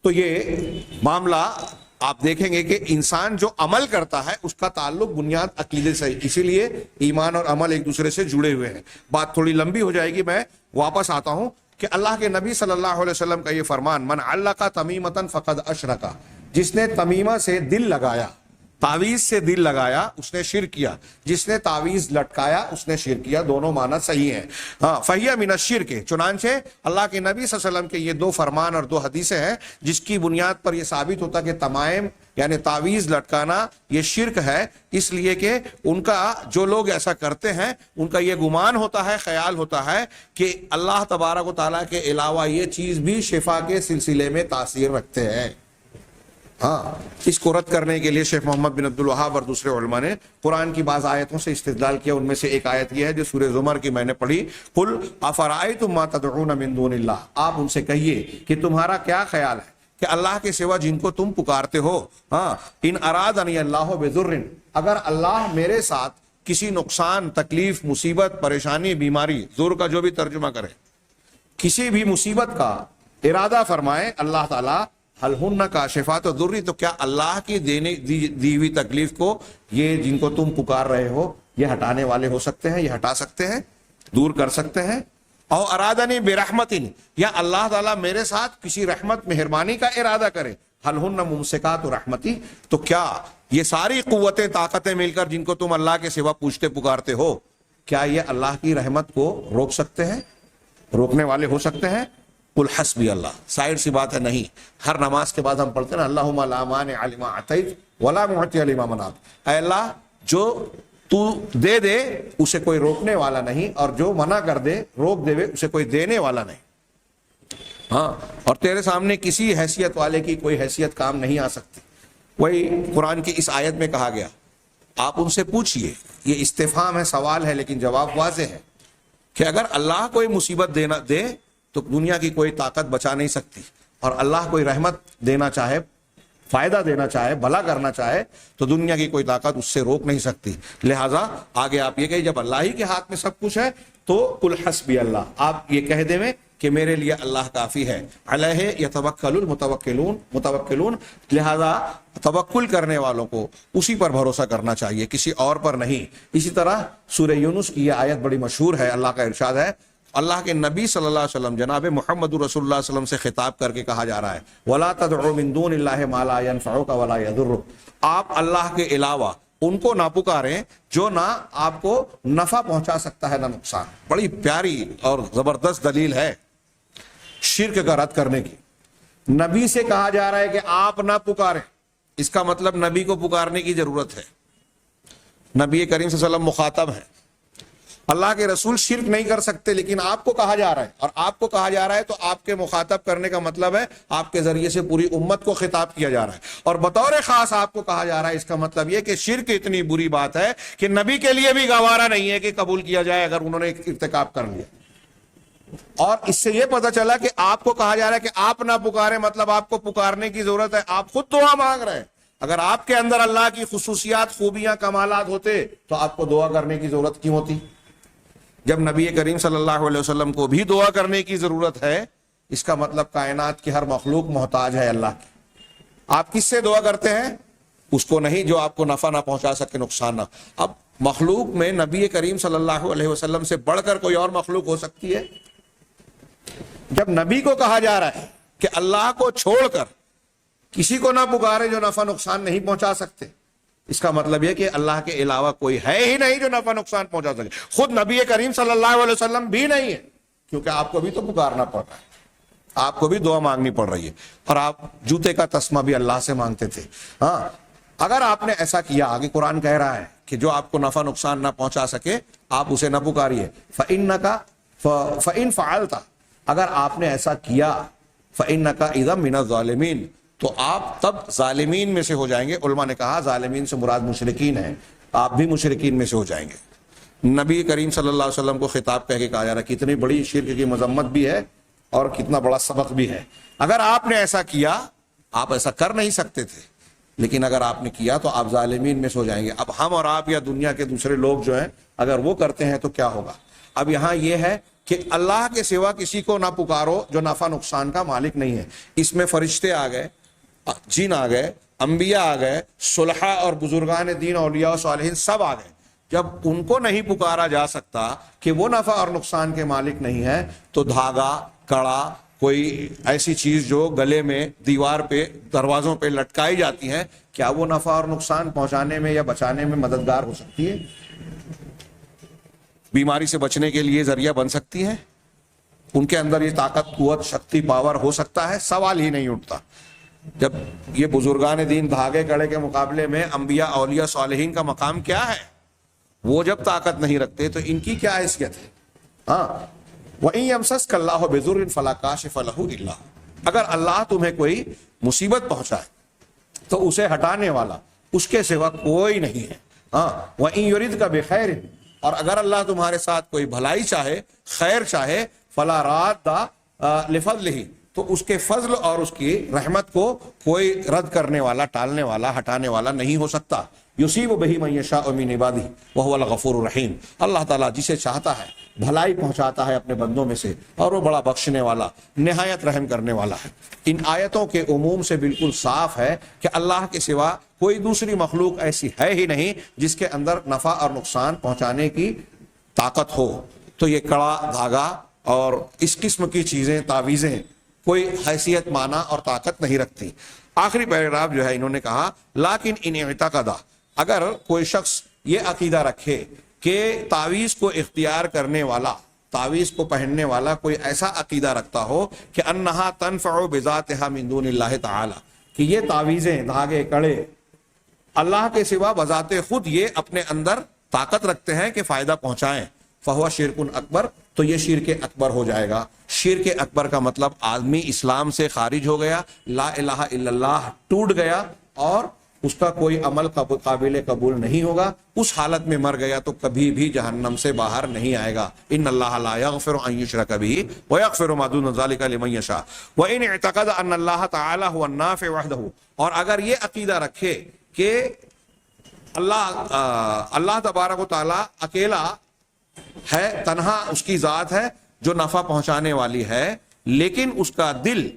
تو یہ معاملہ آپ دیکھیں گے کہ انسان جو عمل کرتا ہے اس کا تعلق بنیاد عقیدے سے, اسی لیے ایمان اور عمل ایک دوسرے سے جڑے ہوئے ہیں. بات تھوڑی لمبی ہو جائے گی, میں واپس آتا ہوں کہ اللہ کے نبی صلی اللہ علیہ وسلم کا یہ فرمان, من علق تمیمۃ فقد اشرک, جس نے تمیمہ سے دل لگایا, تعویذ سے دل لگایا, اس نے شرک کیا. جس نے تعویذ لٹکایا اس نے شرک کیا. دونوں معنی صحیح ہیں. ہاں, فہی من الشرک. چنانچہ اللہ کے نبی صلی اللہ علیہ وسلم کے یہ 2 فرمان اور 2 حدیثیں ہیں جس کی بنیاد پر یہ ثابت ہوتا کہ تمائم یعنی تعویذ لٹکانا یہ شرک ہے. اس لیے کہ ان کا جو لوگ ایسا کرتے ہیں ان کا یہ گمان ہوتا ہے, خیال ہوتا ہے کہ اللہ تبارک و تعالیٰ کے علاوہ یہ چیز بھی شفا کے سلسلے میں تاثیر رکھتے ہیں. ہاں, اس کو رد کرنے کے لیے شیخ محمد بن عبد الوہاب اور دوسرے علماء نے قرآن کی بعض آیتوں سے استدلال کیا. ان میں سے ایک آیت یہ ہے جو سورہ زمر کی میں نے پڑھی, قل افرأیتم ما تدعون من دون اللہ, آپ ان سے کہیے کہ تمہارا کیا خیال ہے کہ اللہ کے سوا جن کو تم پکارتے ہو, ہاں, ان ارادنی اللہ بضر, اگر اللہ میرے ساتھ کسی نقصان, تکلیف, مصیبت, پریشانی, بیماری, ضر کا جو بھی ترجمہ کرے, کسی بھی مصیبت کا ارادہ فرمائے اللہ تعالیٰ, حل ہن کاشفات الضر, تو کیا اللہ کی دی ہوئی تکلیف کو یہ جن کو تم پکار رہے ہو یہ ہٹانے والے ہو سکتے ہیں, یہ ہٹا سکتے ہیں, دور کر سکتے ہیں. او ارادنی برحمت, یا اللہ تعالیٰ میرے ساتھ کسی رحمت مہربانی کا ارادہ کرے, حل ہن ممسکات رحمتی, تو کیا یہ ساری قوتیں طاقتیں مل کر جن کو تم اللہ کے سوا پوچھتے پکارتے ہو, کیا یہ اللہ کی رحمت کو روک سکتے ہیں, روکنے والے ہو سکتے ہیں؟ قل حسبی اللہ. ظاہر سی بات ہے نہیں. ہر نماز کے بعد ہم پڑھتے ہیں اللہم لا مانع لما اعطیت ولا معطی لما منعت, اے اللہ جو تو دے دے اسے کوئی روکنے والا نہیں, اور جو منع کر دے, روک دے اسے کوئی دینے والا نہیں. ہاں, اور تیرے سامنے کسی حیثیت والے کی کوئی حیثیت کام نہیں آ سکتی. وہی قرآن کی اس آیت میں کہا گیا, آپ ان سے پوچھئے, یہ استفہام ہے, سوال ہے, لیکن جواب واضح ہے کہ اگر اللہ کوئی مصیبت دے تو دنیا کی کوئی طاقت بچا نہیں سکتی, اور اللہ کوئی رحمت دینا چاہے, فائدہ دینا چاہے, بھلا کرنا چاہے تو دنیا کی کوئی طاقت اس سے روک نہیں سکتی. لہٰذا آگے آپ یہ کہیں جب اللہ ہی کے ہاتھ میں سب کچھ ہے تو قل حسبی اللہ, آپ یہ کہہ دیں کہ میرے لیے اللہ کافی ہے. علیہ یتوکل المتوکلون, لہذا توکل کرنے والوں کو اسی پر بھروسہ کرنا چاہیے, کسی اور پر نہیں. اسی طرح سورہ یونس کی یہ آیت بڑی مشہور ہے. اللہ کا ارشاد ہے, اللہ کے نبی صلی اللہ علیہ وسلم جناب محمد رسول اللہ صلی اللہ علیہ وسلم سے خطاب کر کے کہا جا رہا ہے, وَلَا تَدْعُوا مِن دُونِ اللَّهِ مَا لَا يَنفَعُكَ وَلَا يَضُرُّكَ, آپ اللہ کے علاوہ ان کو نہ پکاریں جو نہ آپ کو نفع پہنچا سکتا ہے نہ نقصان. بڑی پیاری اور زبردست دلیل ہے شرک کا رد کرنے کی. نبی سے کہا جا رہا ہے کہ آپ نہ پکاریں، اس کا مطلب نبی کو پکارنے کی ضرورت ہے. نبی کریم صلی اللہ علیہ وسلم مخاطب ہے، اللہ کے رسول شرک نہیں کر سکتے، لیکن آپ کو کہا جا رہا ہے، اور آپ کو کہا جا رہا ہے تو آپ کے مخاطب کرنے کا مطلب ہے آپ کے ذریعے سے پوری امت کو خطاب کیا جا رہا ہے، اور بطور خاص آپ کو کہا جا رہا ہے. اس کا مطلب یہ کہ شرک اتنی بری بات ہے کہ نبی کے لیے بھی گوارا نہیں ہے کہ قبول کیا جائے اگر انہوں نے ارتکاب کر لیا. اور اس سے یہ پتہ چلا کہ آپ کو کہا جا رہا ہے کہ آپ نہ پکاریں، مطلب آپ کو پکارنے کی ضرورت ہے، آپ خود دعا مانگ رہے ہیں. اگر آپ کے اندر اللہ کی خصوصیات، خوبیاں، کمالات ہوتے تو آپ کو دعا کرنے کی ضرورت کیوں ہوتی؟ جب نبی کریم صلی اللہ علیہ وسلم کو بھی دعا کرنے کی ضرورت ہے، اس کا مطلب کائنات کی ہر مخلوق محتاج ہے اللہ کی. آپ کس سے دعا کرتے ہیں؟ اس کو نہیں جو آپ کو نفع نہ پہنچا سکے، نقصان نہ. اب مخلوق میں نبی کریم صلی اللہ علیہ وسلم سے بڑھ کر کوئی اور مخلوق ہو سکتی ہے؟ جب نبی کو کہا جا رہا ہے کہ اللہ کو چھوڑ کر کسی کو نہ پکارے جو نفع نقصان نہیں پہنچا سکتے، اس کا مطلب یہ کہ اللہ کے علاوہ کوئی ہے ہی نہیں جو نفع نقصان پہنچا سکے. خود نبی کریم صلی اللہ علیہ وسلم بھی نہیں ہے، کیونکہ آپ کو بھی تو پکارنا پڑ رہا ہے، آپ کو بھی دعا مانگنی پڑ رہی ہے، اور آپ جوتے کا تسمہ بھی اللہ سے مانگتے تھے. ہاں، اگر آپ نے ایسا کیا، آگے قرآن کہہ رہا ہے کہ جو آپ کو نفع نقصان نہ پہنچا سکے آپ اسے نہ پکاریے. فَإِن فَعَلْتَ، اگر آپ نے ایسا کیا، فَإِنَّكَ إِذًا مِنَ الظَّالِمِينَ، تو آپ تب ظالمین میں سے ہو جائیں گے. علماء نے کہا ظالمین سے مراد مشرکین ہیں، آپ بھی مشرکین میں سے ہو جائیں گے. نبی کریم صلی اللہ علیہ وسلم کو خطاب کہہ کے کہا جا رہا ہے کتنی بڑی شرک کی مذمت بھی ہے اور کتنا بڑا سبق بھی ہے. اگر آپ نے ایسا کیا، آپ ایسا کر نہیں سکتے تھے، لیکن اگر آپ نے کیا تو آپ ظالمین میں سے ہو جائیں گے. اب ہم اور آپ یا دنیا کے دوسرے لوگ جو ہیں اگر وہ کرتے ہیں تو کیا ہوگا؟ اب یہاں یہ ہے کہ اللہ کے سوا کسی کو نہ پکارو جو نفع نقصان کا مالک نہیں ہے. اس میں فرشتے آ گئے، جن آ گئے، انبیاء آ گئے، صلحاء اور بزرگان دین، اولیاء و صالحین سب آ گئے. جب ان کو نہیں پکارا جا سکتا کہ وہ نفع اور نقصان کے مالک نہیں ہے، تو دھاگا، کڑا، کوئی ایسی چیز جو گلے میں، دیوار پہ، دروازوں پہ لٹکائی جاتی ہیں، کیا وہ نفع اور نقصان پہنچانے میں یا بچانے میں مددگار ہو سکتی ہے؟ بیماری سے بچنے کے لیے ذریعہ بن سکتی ہیں؟ ان کے اندر یہ طاقت، قوت، شکتی، پاور ہو سکتا ہے؟ سوال ہی نہیں اٹھتا. جب یہ بزرگان دین دھاگے کڑے کے مقابلے میں انبیاء، اولیاء، صالحین کا مقام کیا ہے؟ وہ جب طاقت نہیں رکھتے تو ان کی کیا حیثیت ہے؟ ہاں، وَإِن يَمْسَسْكَ اللَّهُ بِضُرٍّ فَلَا كَاشِفَ لَهُ إِلَّا هُوَ، اگر اللہ تمہیں کوئی مصیبت پہنچائے تو اسے ہٹانے والا اس کے سوا کوئی نہیں ہے. ہاں، وَإِن يُرِدْكَ بِخَيْرٍ، اور اگر اللہ تمہارے ساتھ کوئی بھلائی چاہے، خیر چاہے، فَلَا رَادَّ لِفَضْلِهِ، تو اس کے فضل اور اس کی رحمت کو کوئی رد کرنے والا، ٹالنے والا، ہٹانے والا نہیں ہو سکتا. یصیب بہ من یشاء من عبادہ وہو الغفور الرحیم، اللہ تعالیٰ جسے چاہتا ہے بھلائی پہنچاتا ہے اپنے بندوں میں سے، اور وہ بڑا بخشنے والا، نہایت رحم کرنے والا ہے. ان آیتوں کے عموم سے بالکل صاف ہے کہ اللہ کے سوا کوئی دوسری مخلوق ایسی ہے ہی نہیں جس کے اندر نفع اور نقصان پہنچانے کی طاقت ہو. تو یہ کڑا، دھاگا اور اس قسم کی چیزیں، تعویذیں کوئی حیثیت، معنی اور طاقت نہیں رکھتی. آخری پیراگراف جو ہے انہوں نے کہا لیکن ان اعتقدا، اگر کوئی شخص یہ عقیدہ رکھے کہ تعویذ کو اختیار کرنے والا، تعویذ کو پہننے والا کوئی ایسا عقیدہ رکھتا ہو کہ انہا تنفع بذاتها من دون اللہ تعالی، کہ یہ تعویذیں، دھاگے، کڑے اللہ کے سوا بذات خود یہ اپنے اندر طاقت رکھتے ہیں کہ فائدہ پہنچائیں، فہو شرک اکبر، تو یہ شرک اکبر ہو جائے گا. شرک اکبر کا مطلب آدمی اسلام سے خارج ہو گیا، لا الہ الا اللہ ٹوٹ گیا، اور اس کا کوئی عمل قابل قبول نہیں ہوگا. اس حالت میں مر گیا تو کبھی بھی جہنم سے باہر نہیں آئے گا. ان اللہ لا یغفر ان یشرک بہ ویغفر ما دون ذلک لمن یشاء وان اعتقد ان اللہ تعالی هو النافع وحدہ، اور اگر یہ عقیدہ رکھے کہ اللہ تبارک و تعالی اکیلا ہے، تنہا اس کی ذات ہے جو نفع پہنچانے والی ہے، لیکن اس کا دل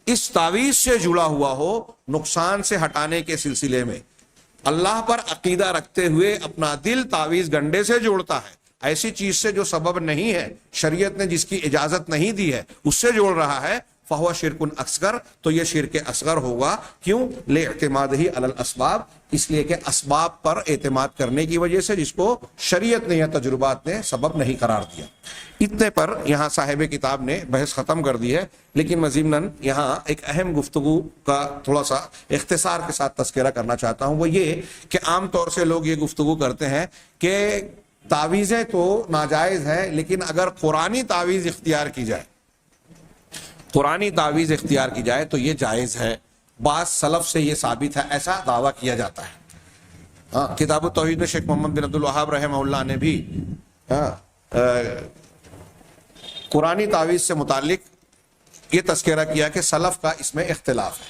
اس تعویذ سے جڑا ہوا ہو نقصان سے ہٹانے کے سلسلے میں، اللہ پر عقیدہ رکھتے ہوئے اپنا دل تعویذ گنڈے سے جوڑتا ہے، ایسی چیز سے جو سبب نہیں ہے، شریعت نے جس کی اجازت نہیں دی ہے، اس سے جوڑ رہا ہے، فہو شرک اصغر، تو یہ شرک اصغر ہوگا. کیوں؟ لاعتمادہ علی الاسباب، اس لیے کہ اسباب پر اعتماد کرنے کی وجہ سے، جس کو شریعت نے یا تجربات نے سبب نہیں قرار دیا. اتنے پر یہاں صاحب کتاب نے بحث ختم کر دی ہے، لیکن میں ضمناً یہاں ایک اہم گفتگو کا تھوڑا سا اختصار کے ساتھ تذکرہ کرنا چاہتا ہوں. وہ یہ کہ عام طور سے لوگ یہ گفتگو کرتے ہیں کہ تعویذیں تو ناجائز ہے، لیکن اگر قرآنی تعویذ اختیار کی جائے، قرآنی تعویذ اختیار کی جائے تو یہ جائز ہے. بعض سلف سے یہ ثابت ہے، ایسا دعویٰ کیا جاتا ہے. کتاب التوحید میں شیخ محمد بن عبد الوہاب رحمہ اللہ نے بھی قرآنی تعویذ سے متعلق یہ تذکرہ کیا کہ سلف کا اس میں اختلاف ہے،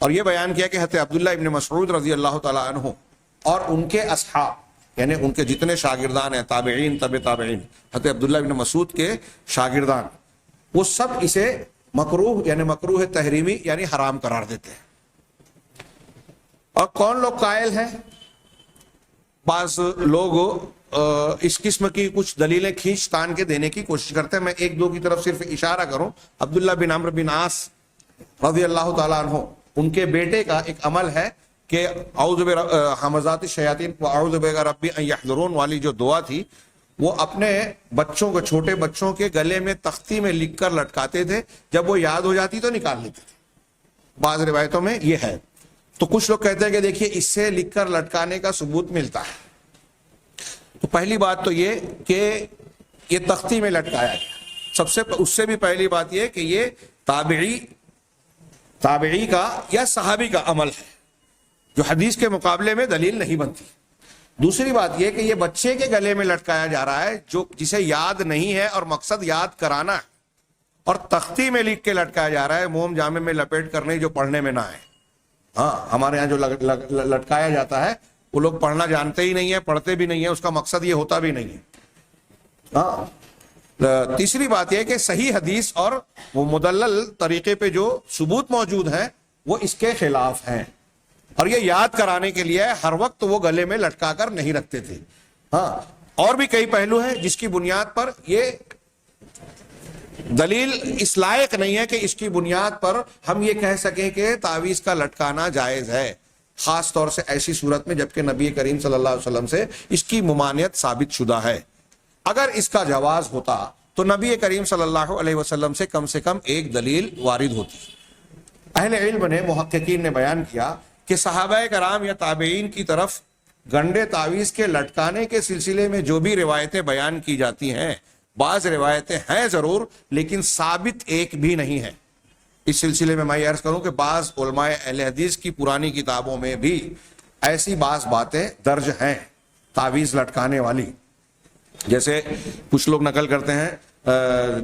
اور یہ بیان کیا کہ حضرت عبداللہ ابن مسعود رضی اللہ تعالیٰ عنہ اور ان کے اصحاب، یعنی ان کے جتنے شاگردان ہیں، تابعین، تبع تابعین، حضرت عبداللہ ابن مسعود کے شاگردان، وہ سب اسے مکروہ، یعنی مکروہ تحریمی، یعنی حرام قرار دیتے ہیں. اور کون لوگ قائل ہیں؟ بعض لوگ اس قسم کی کچھ دلیلیں کھینچ تان کے دینے کی کوشش کرتے ہیں. میں ایک دو کی طرف صرف اشارہ کروں. عبداللہ بن عمرو بن عاص رضی اللہ تعالیٰ عنہ، ان کے بیٹے کا ایک عمل ہے کہ اعوذ بحمزات الشیاطین واعوذ بربی ان یحضرون والی جو دعا تھی، وہ اپنے بچوں کو، چھوٹے بچوں کے گلے میں تختی میں لکھ کر لٹکاتے تھے، جب وہ یاد ہو جاتی تو نکال لیتے تھے. بعض روایتوں میں یہ ہے. تو کچھ لوگ کہتے ہیں کہ دیکھیے اس سے لکھ کر لٹکانے کا ثبوت ملتا ہے. تو پہلی بات تو یہ کہ یہ تختی میں لٹکایا گیا. اس سے بھی پہلی بات یہ کہ یہ تابعی کا یا صحابی کا عمل ہے، جو حدیث کے مقابلے میں دلیل نہیں بنتی. دوسری بات یہ کہ یہ بچے کے گلے میں لٹکایا جا رہا ہے جسے یاد نہیں ہے، اور مقصد یاد کرانا ہے، اور تختی میں لکھ کے لٹکایا جا رہا ہے، موم جامے میں لپیٹ کرنے جو پڑھنے میں نہ آئے. ہاں، ہمارے یہاں جو لٹکایا جاتا ہے وہ لوگ پڑھنا جانتے ہی نہیں ہے، پڑھتے بھی نہیں ہے، اس کا مقصد یہ ہوتا بھی نہیں ہے. ہاں. تیسری بات یہ کہ صحیح حدیث اور وہ مدلل طریقے پہ جو ثبوت موجود ہیں وہ اس کے خلاف ہیں، اور یہ یاد کرانے کے لیے ہر وقت وہ گلے میں لٹکا کر نہیں رکھتے تھے. ہاں، اور بھی کئی پہلو ہیں جس کی بنیاد پر یہ دلیل اس لائق نہیں ہے کہ اس کی بنیاد پر ہم یہ کہہ سکیں کہ تعویذ کا لٹکانا جائز ہے، خاص طور سے ایسی صورت میں جبکہ نبی کریم صلی اللہ علیہ وسلم سے اس کی ممانعت ثابت شدہ ہے. اگر اس کا جواز ہوتا تو نبی کریم صلی اللہ علیہ وسلم سے کم ایک دلیل وارد ہوتی. اہل علم نے، محققین نے بیان کیا کہ صحابہ کرام یا تابعین کی طرف گنڈے تعویذ کے لٹکانے کے سلسلے میں جو بھی روایتیں بیان کی جاتی ہیں، بعض روایتیں ہیں ضرور، لیکن ثابت ایک بھی نہیں ہے. اس سلسلے میں میں عرض کروں کہ بعض علماء اہل حدیث کی پرانی کتابوں میں بھی ایسی بعض باتیں درج ہیں تعویذ لٹکانے والی. جیسے کچھ لوگ نقل کرتے ہیں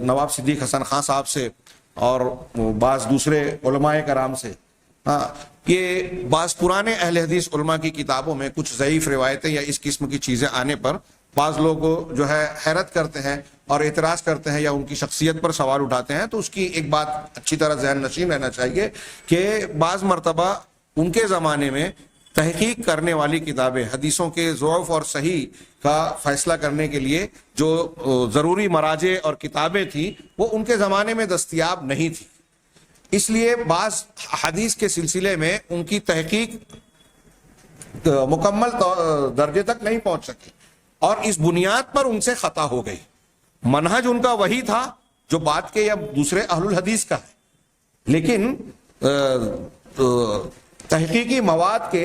نواب صدیق حسن خان صاحب سے اور بعض دوسرے علماء کرام سے. ہاں، یہ بعض پرانے اہل حدیث علماء کی کتابوں میں کچھ ضعیف روایتیں یا اس قسم کی چیزیں آنے پر بعض لوگ جو ہے حیرت کرتے ہیں اور اعتراض کرتے ہیں یا ان کی شخصیت پر سوال اٹھاتے ہیں. تو اس کی ایک بات اچھی طرح ذہن نشین رہنا چاہیے کہ بعض مرتبہ ان کے زمانے میں تحقیق کرنے والی کتابیں، حدیثوں کے ضعف اور صحیح کا فیصلہ کرنے کے لیے جو ضروری مراجع اور کتابیں تھیں وہ ان کے زمانے میں دستیاب نہیں تھی. اس لیے بعض حدیث کے سلسلے میں ان کی تحقیق مکمل درجے تک نہیں پہنچ سکی، اور اس بنیاد پر ان سے خطا ہو گئی. منہج ان کا وہی تھا جو بات کے یا دوسرے اہل الحدیث کا ہے، لیکن تحقیقی مواد کے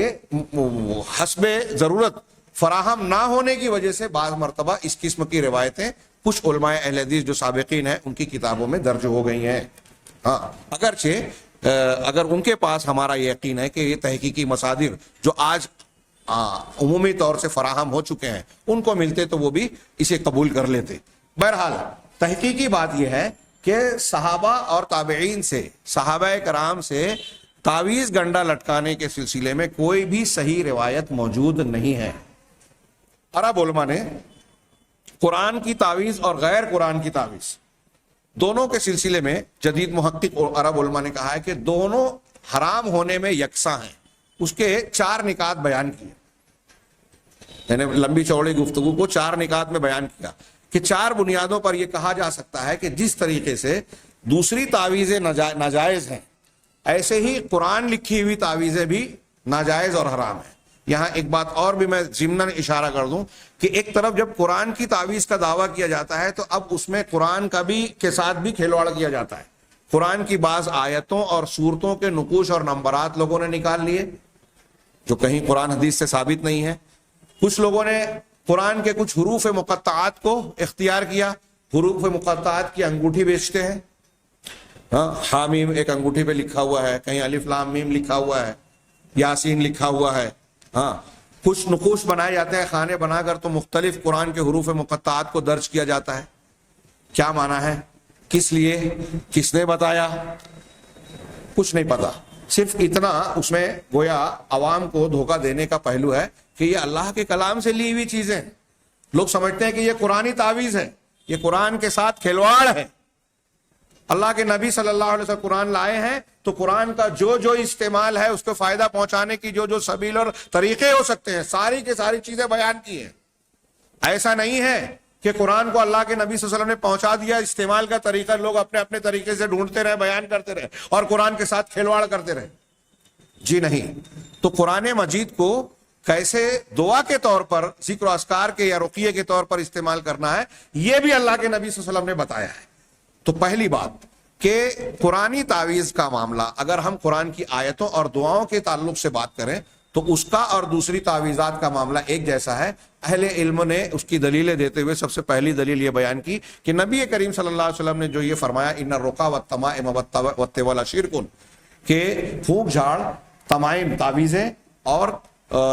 حسب ضرورت فراہم نہ ہونے کی وجہ سے بعض مرتبہ اس قسم کی روایتیں کچھ علماء اہل حدیث جو سابقین ہیں ان کی کتابوں میں درج ہو گئی ہیں. ہاں، اگرچہ اگر ان کے پاس ہمارا یقین ہے کہ یہ تحقیقی مصادر جو آج عمومی طور سے فراہم ہو چکے ہیں ان کو ملتے تو وہ بھی اسے قبول کر لیتے. بہرحال تحقیقی بات یہ ہے کہ صحابہ اور تابعین سے، صحابہ کرام سے تعویذ گنڈا لٹکانے کے سلسلے میں کوئی بھی صحیح روایت موجود نہیں ہے. عرب علماء نے قرآن کی تعویذ اور غیر قرآن کی تعویذ دونوں کے سلسلے میں جدید محقق اور عرب علماء نے کہا ہے کہ دونوں حرام ہونے میں یکساں ہیں. اس کے 4 نکات بیان کیے، یعنی لمبی چوڑی گفتگو کو 4 نکات میں بیان کیا کہ 4 بنیادوں پر یہ کہا جا سکتا ہے کہ جس طریقے سے دوسری تعویذیں ناجائز ہیں، ایسے ہی قرآن لکھی ہوئی تعویذیں بھی ناجائز اور حرام ہیں۔ یہاں ایک بات اور بھی میں ضمناً اشارہ کر دوں کہ ایک طرف جب قرآن کی تعویذ کا دعویٰ کیا جاتا ہے تو اب اس میں قرآن کا بھی کے ساتھ بھی کھلواڑ کیا جاتا ہے۔ قرآن کی بعض آیتوں اور سورتوں کے نقوش اور نمبرات لوگوں نے نکال لیے جو کہیں قرآن حدیث سے ثابت نہیں ہے۔ کچھ لوگوں نے قرآن کے کچھ حروف مقطعات کو اختیار کیا، حروف مقطعات کی انگوٹھی بیچتے ہیں۔ حامیم ایک انگوٹھی پہ لکھا ہوا ہے، کہیں الف لام میم لکھا ہوا ہے، یاسین لکھا ہوا ہے۔ کچھ نقوش بنائے جاتے ہیں خانے بنا کر، تو مختلف قرآن کے حروف مقطعات کو درج کیا جاتا ہے۔ کیا معنی ہے؟ کس لیے؟ کس نے بتایا؟ کچھ نہیں پتا، صرف اتنا اس میں گویا عوام کو دھوکہ دینے کا پہلو ہے کہ یہ اللہ کے کلام سے لی ہوئی چیزیں، لوگ سمجھتے ہیں کہ یہ قرآنی تعویذ ہے، یہ قرآن کے ساتھ کھلواڑ ہے۔ اللہ کے نبی صلی اللہ علیہ وسلم قرآن لائے ہیں تو قرآن کا جو جو استعمال ہے، اس کو فائدہ پہنچانے کی جو جو سبیل اور طریقے ہو سکتے ہیں، ساری کی ساری چیزیں بیان کی ہیں۔ ایسا نہیں ہے کہ قرآن کو اللہ کے نبی صلی اللہ علیہ وسلم نے پہنچا دیا، استعمال کا طریقہ لوگ اپنے اپنے طریقے سے ڈھونڈتے رہے، بیان کرتے رہے اور قرآن کے ساتھ کھلواڑ کرتے رہے۔ جی نہیں۔ تو قرآن مجید کو کیسے دعا کے طور پر، ذکر و اذکار کے یا رقیے کے طور پر استعمال کرنا ہے، یہ بھی اللہ کے نبی صلی اللہ علیہ وسلم نے بتایا ہے۔ تو پہلی بات کہ قرآنی تعویذ کا معاملہ اگر ہم قرآن کی آیتوں اور دعاؤں کے تعلق سے بات کریں تو اس کا اور دوسری تعویذات کا معاملہ ایک جیسا ہے۔ اہل علم نے اس کی دلیلیں دیتے ہوئے سب سے پہلی دلیل یہ بیان کی کہ نبی کریم صلی اللہ علیہ وسلم نے جو یہ فرمایا ان الرقا والتمائم والتول شرک، کہ پھونک جھاڑ، تمائم تعویذیں اور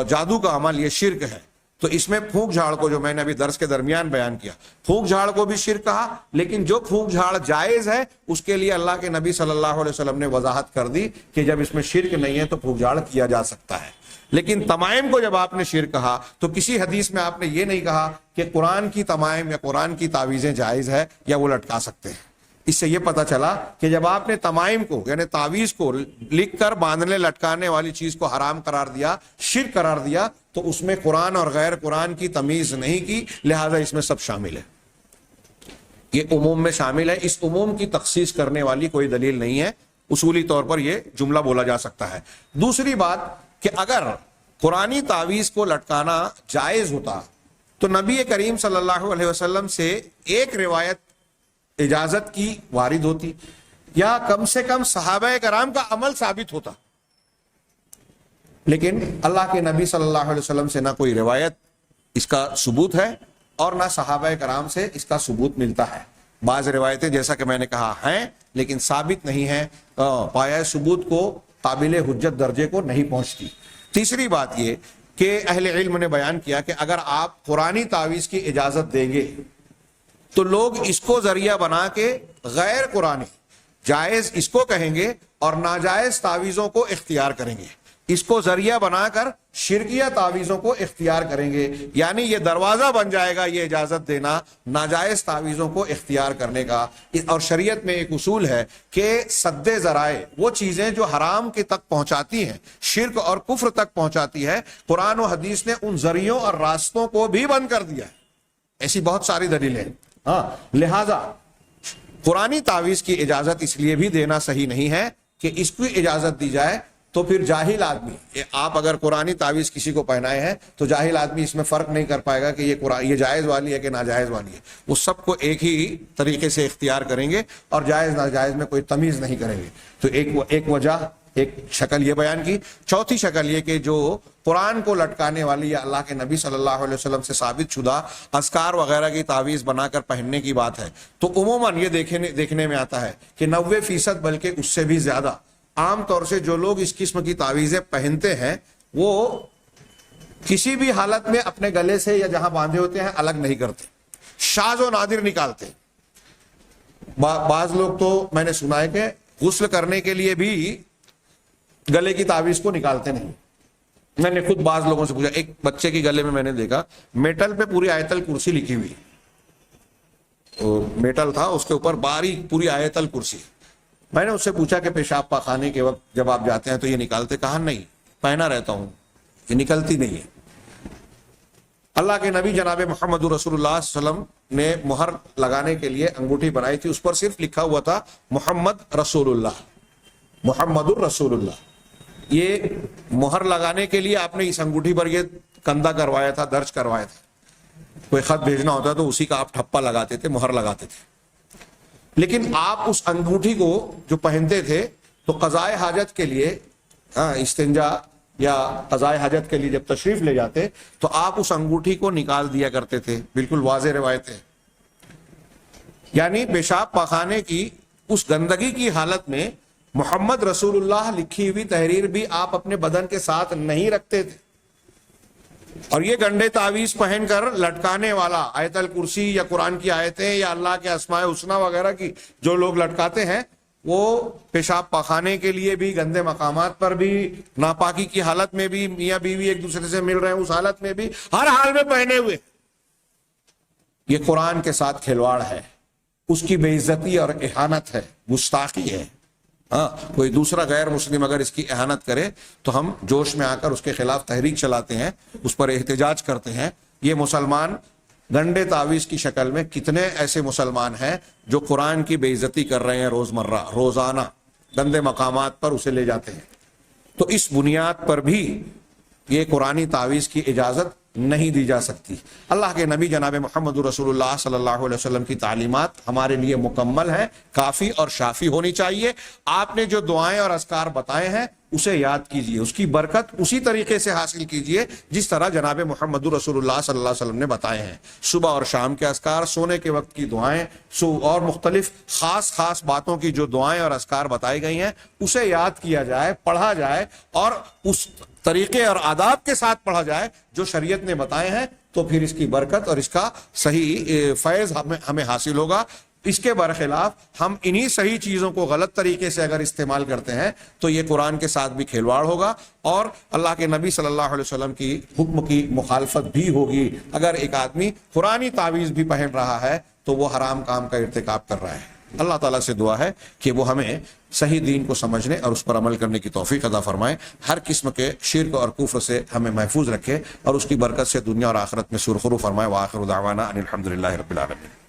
جادو کا عمل یہ شرک ہے۔ تو اس میں پھونک جھاڑ کو، جو میں نے ابھی درس کے درمیان بیان کیا، پھونک جھاڑ کو بھی شرک کہا، لیکن جو پھونک جھاڑ جائز ہے اس کے لیے اللہ کے نبی صلی اللہ علیہ وسلم نے وضاحت کر دی کہ جب اس میں شرک نہیں ہے تو پھونک جھاڑ کیا جا سکتا ہے۔ لیکن تمائم کو جب آپ نے شرک کہا تو کسی حدیث میں آپ نے یہ نہیں کہا کہ قرآن کی تمائم یا قرآن کی تعویذیں جائز ہے یا وہ لٹکا سکتے ہیں۔ اس سے یہ پتہ چلا کہ جب آپ نے تمائم کو یعنی تعویذ کو لکھ کر باندھنے لٹکانے والی چیز کو حرام قرار دیا، شرک قرار دیا، تو اس میں قرآن اور غیر قرآن کی تمیز نہیں کی، لہذا اس میں سب شامل ہے، یہ عموم میں شامل ہے۔ اس عموم کی تخصیص کرنے والی کوئی دلیل نہیں ہے، اصولی طور پر یہ جملہ بولا جا سکتا ہے۔ دوسری بات کہ اگر قرآنی تعویذ کو لٹکانا جائز ہوتا تو نبی کریم صلی اللہ علیہ وسلم سے ایک روایت اجازت کی وارد ہوتی، یا کم سے کم صحابہ کرام کا عمل ثابت ہوتا۔ لیکن اللہ کے نبی صلی اللہ علیہ وسلم سے نہ کوئی روایت اس کا ثبوت ہے اور نہ صحابہ کرام سے اس کا ثبوت ملتا ہے۔ بعض روایتیں جیسا کہ میں نے کہا ہیں لیکن ثابت نہیں ہیں، پایہ ثبوت کو، قابل حجت درجے کو نہیں پہنچتی۔ تیسری بات یہ کہ اہل علم نے بیان کیا کہ اگر آپ قرآنی تعویذ کی اجازت دیں گے تو لوگ اس کو ذریعہ بنا کے غیر قرآنی جائز اس کو کہیں گے اور ناجائز تعویذوں کو اختیار کریں گے، اس کو ذریعہ بنا کر شرکیہ تعویذوں کو اختیار کریں گے، یعنی یہ دروازہ بن جائے گا یہ اجازت دینا ناجائز تعویذوں کو اختیار کرنے کا۔ اور شریعت میں ایک اصول ہے کہ سد ذرائع، وہ چیزیں جو حرام کے تک پہنچاتی ہیں، شرک اور کفر تک پہنچاتی ہے، قرآن و حدیث نے ان ذریعوں اور راستوں کو بھی بند کر دیا ہے۔ ایسی بہت ساری دلیلیں ہیں۔ لہذا قرآنی تعویذ کی اجازت اس لیے بھی دینا صحیح نہیں ہے کہ اس کی اجازت دی جائے تو پھر جاہل آدمی، آپ اگر قرآنی تعویذ کسی کو پہنائے ہیں تو جاہل آدمی اس میں فرق نہیں کر پائے گا کہ یہ جائز والی ہے کہ ناجائز والی ہے، وہ سب کو ایک ہی طریقے سے اختیار کریں گے اور جائز ناجائز میں کوئی تمیز نہیں کریں گے۔ تو ایک وجہ، ایک شکل یہ بیان کی۔ چوتھی شکل یہ کہ جو قرآن کو لٹکانے والی یا اللہ کے نبی صلی اللہ علیہ وسلم سے ثابت شدہ اذکار وغیرہ کی تعویذ بنا کر پہننے کی بات ہے، تو عموماً یہ دیکھنے میں آتا ہے کہ 90% بلکہ اس سے بھی زیادہ عام طور سے جو لوگ اس قسم کی تعویذیں پہنتے ہیں وہ کسی بھی حالت میں اپنے گلے سے یا جہاں باندھے ہوتے ہیں الگ نہیں کرتے، شاذ و نادر نکالتے۔ بعض لوگ تو میں نے سنا ہے کہ غسل کرنے کے لیے بھی گلے کی تعویذ کو نکالتے نہیں۔ میں نے خود بعض لوگوں سے پوچھا، ایک بچے کے گلے میں میں نے دیکھا میٹل پہ پوری آیت الکرسی لکھی ہوئی، میٹل تھا اس کے اوپر باریک پوری آیت الکرسی۔ میں نے اس سے پوچھا کہ پیشاب پاخانے کے وقت جب آپ جاتے ہیں تو یہ نکالتے؟ کہا نہیں، پہنا رہتا ہوں، یہ نکلتی نہیں ہے۔ اللہ کے نبی جناب محمد رسول اللہ صلی اللہ علیہ وسلم نے مہر لگانے کے لیے انگوٹھی بنائی تھی، اس پر صرف لکھا ہوا تھا محمد رسول اللہ، محمد الرسول اللہ۔ یہ مہر لگانے کے لیے آپ نے اس انگوٹھی پر یہ کندہ کروایا تھا، درج کروایا تھا۔ کوئی خط بھیجنا ہوتا تو اسی کا آپ ٹھپا لگاتے تھے، مہر لگاتے تھے۔ لیکن آپ اس انگوٹھی کو جو پہنتے تھے تو قضائے حاجت کے لیے، استنجا یا قضائے حاجت کے لیے جب تشریف لے جاتے تو آپ اس انگوٹھی کو نکال دیا کرتے تھے۔ بالکل واضح روایت ہے، یعنی پیشاب پاخانے کی اس گندگی کی حالت میں محمد رسول اللہ لکھی ہوئی تحریر بھی آپ اپنے بدن کے ساتھ نہیں رکھتے تھے۔ اور یہ گنڈے تعویذ پہن کر لٹکانے والا آیت الکرسی یا قرآن کی آیتیں یا اللہ کے اسماء الحسنی وغیرہ کی جو لوگ لٹکاتے ہیں، وہ پیشاب پاخانے کے لیے بھی، گندے مقامات پر بھی، ناپاکی کی حالت میں بھی، میاں بیوی ایک دوسرے سے مل رہے ہیں اس حالت میں بھی، ہر حال میں پہنے ہوئے۔ یہ قرآن کے ساتھ کھلواڑ ہے، اس کی بے عزتی اور اہانت ہے، گستاخی ہے۔ کوئی دوسرا غیر مسلم اگر اس کی اہانت کرے تو ہم جوش میں آ کر اس کے خلاف تحریک چلاتے ہیں، اس پر احتجاج کرتے ہیں۔ یہ مسلمان گنڈے تعویذ کی شکل میں کتنے ایسے مسلمان ہیں جو قرآن کی بے عزتی کر رہے ہیں، روزمرہ روزانہ گندے مقامات پر اسے لے جاتے ہیں۔ تو اس بنیاد پر بھی یہ قرآنی تعویذ کی اجازت نہیں دی جا سکتی۔ اللہ کے نبی جناب محمد رسول اللہ صلی اللہ علیہ وسلم کی تعلیمات ہمارے لیے مکمل ہیں، کافی اور شافی ہونی چاہیے۔ آپ نے جو دعائیں اور اذکار بتائے ہیں اسے یاد کیجئے، اس کی برکت اسی طریقے سے حاصل کیجئے جس طرح جناب محمد رسول اللہ صلی اللہ علیہ وسلم نے بتائے ہیں۔ صبح اور شام کے اذکار، سونے کے وقت کی دعائیں، اور مختلف خاص باتوں کی جو دعائیں اور اذکار بتائی گئی ہیں اسے یاد کیا جائے، پڑھا جائے، اور اس طریقے اور آداب کے ساتھ پڑھا جائے جو شریعت نے بتائے ہیں، تو پھر اس کی برکت اور اس کا صحیح فیض ہمیں حاصل ہوگا۔ اس کے برخلاف ہم انہی صحیح چیزوں کو غلط طریقے سے اگر استعمال کرتے ہیں تو یہ قرآن کے ساتھ بھی کھلواڑ ہوگا اور اللہ کے نبی صلی اللہ علیہ وسلم کی حکم کی مخالفت بھی ہوگی۔ اگر ایک آدمی قرآنی تعویذ بھی پہن رہا ہے تو وہ حرام کام کا ارتکاب کر رہا ہے۔ اللہ تعالیٰ سے دعا ہے کہ وہ ہمیں صحیح دین کو سمجھنے اور اس پر عمل کرنے کی توفیق عطا فرمائے، ہر قسم کے شرک اور کفر سے ہمیں محفوظ رکھے اور اس کی برکت سے دنیا اور آخرت میں سرخرو فرمائے۔ وآخر دعوانا ان الحمد للہ رب العالمین۔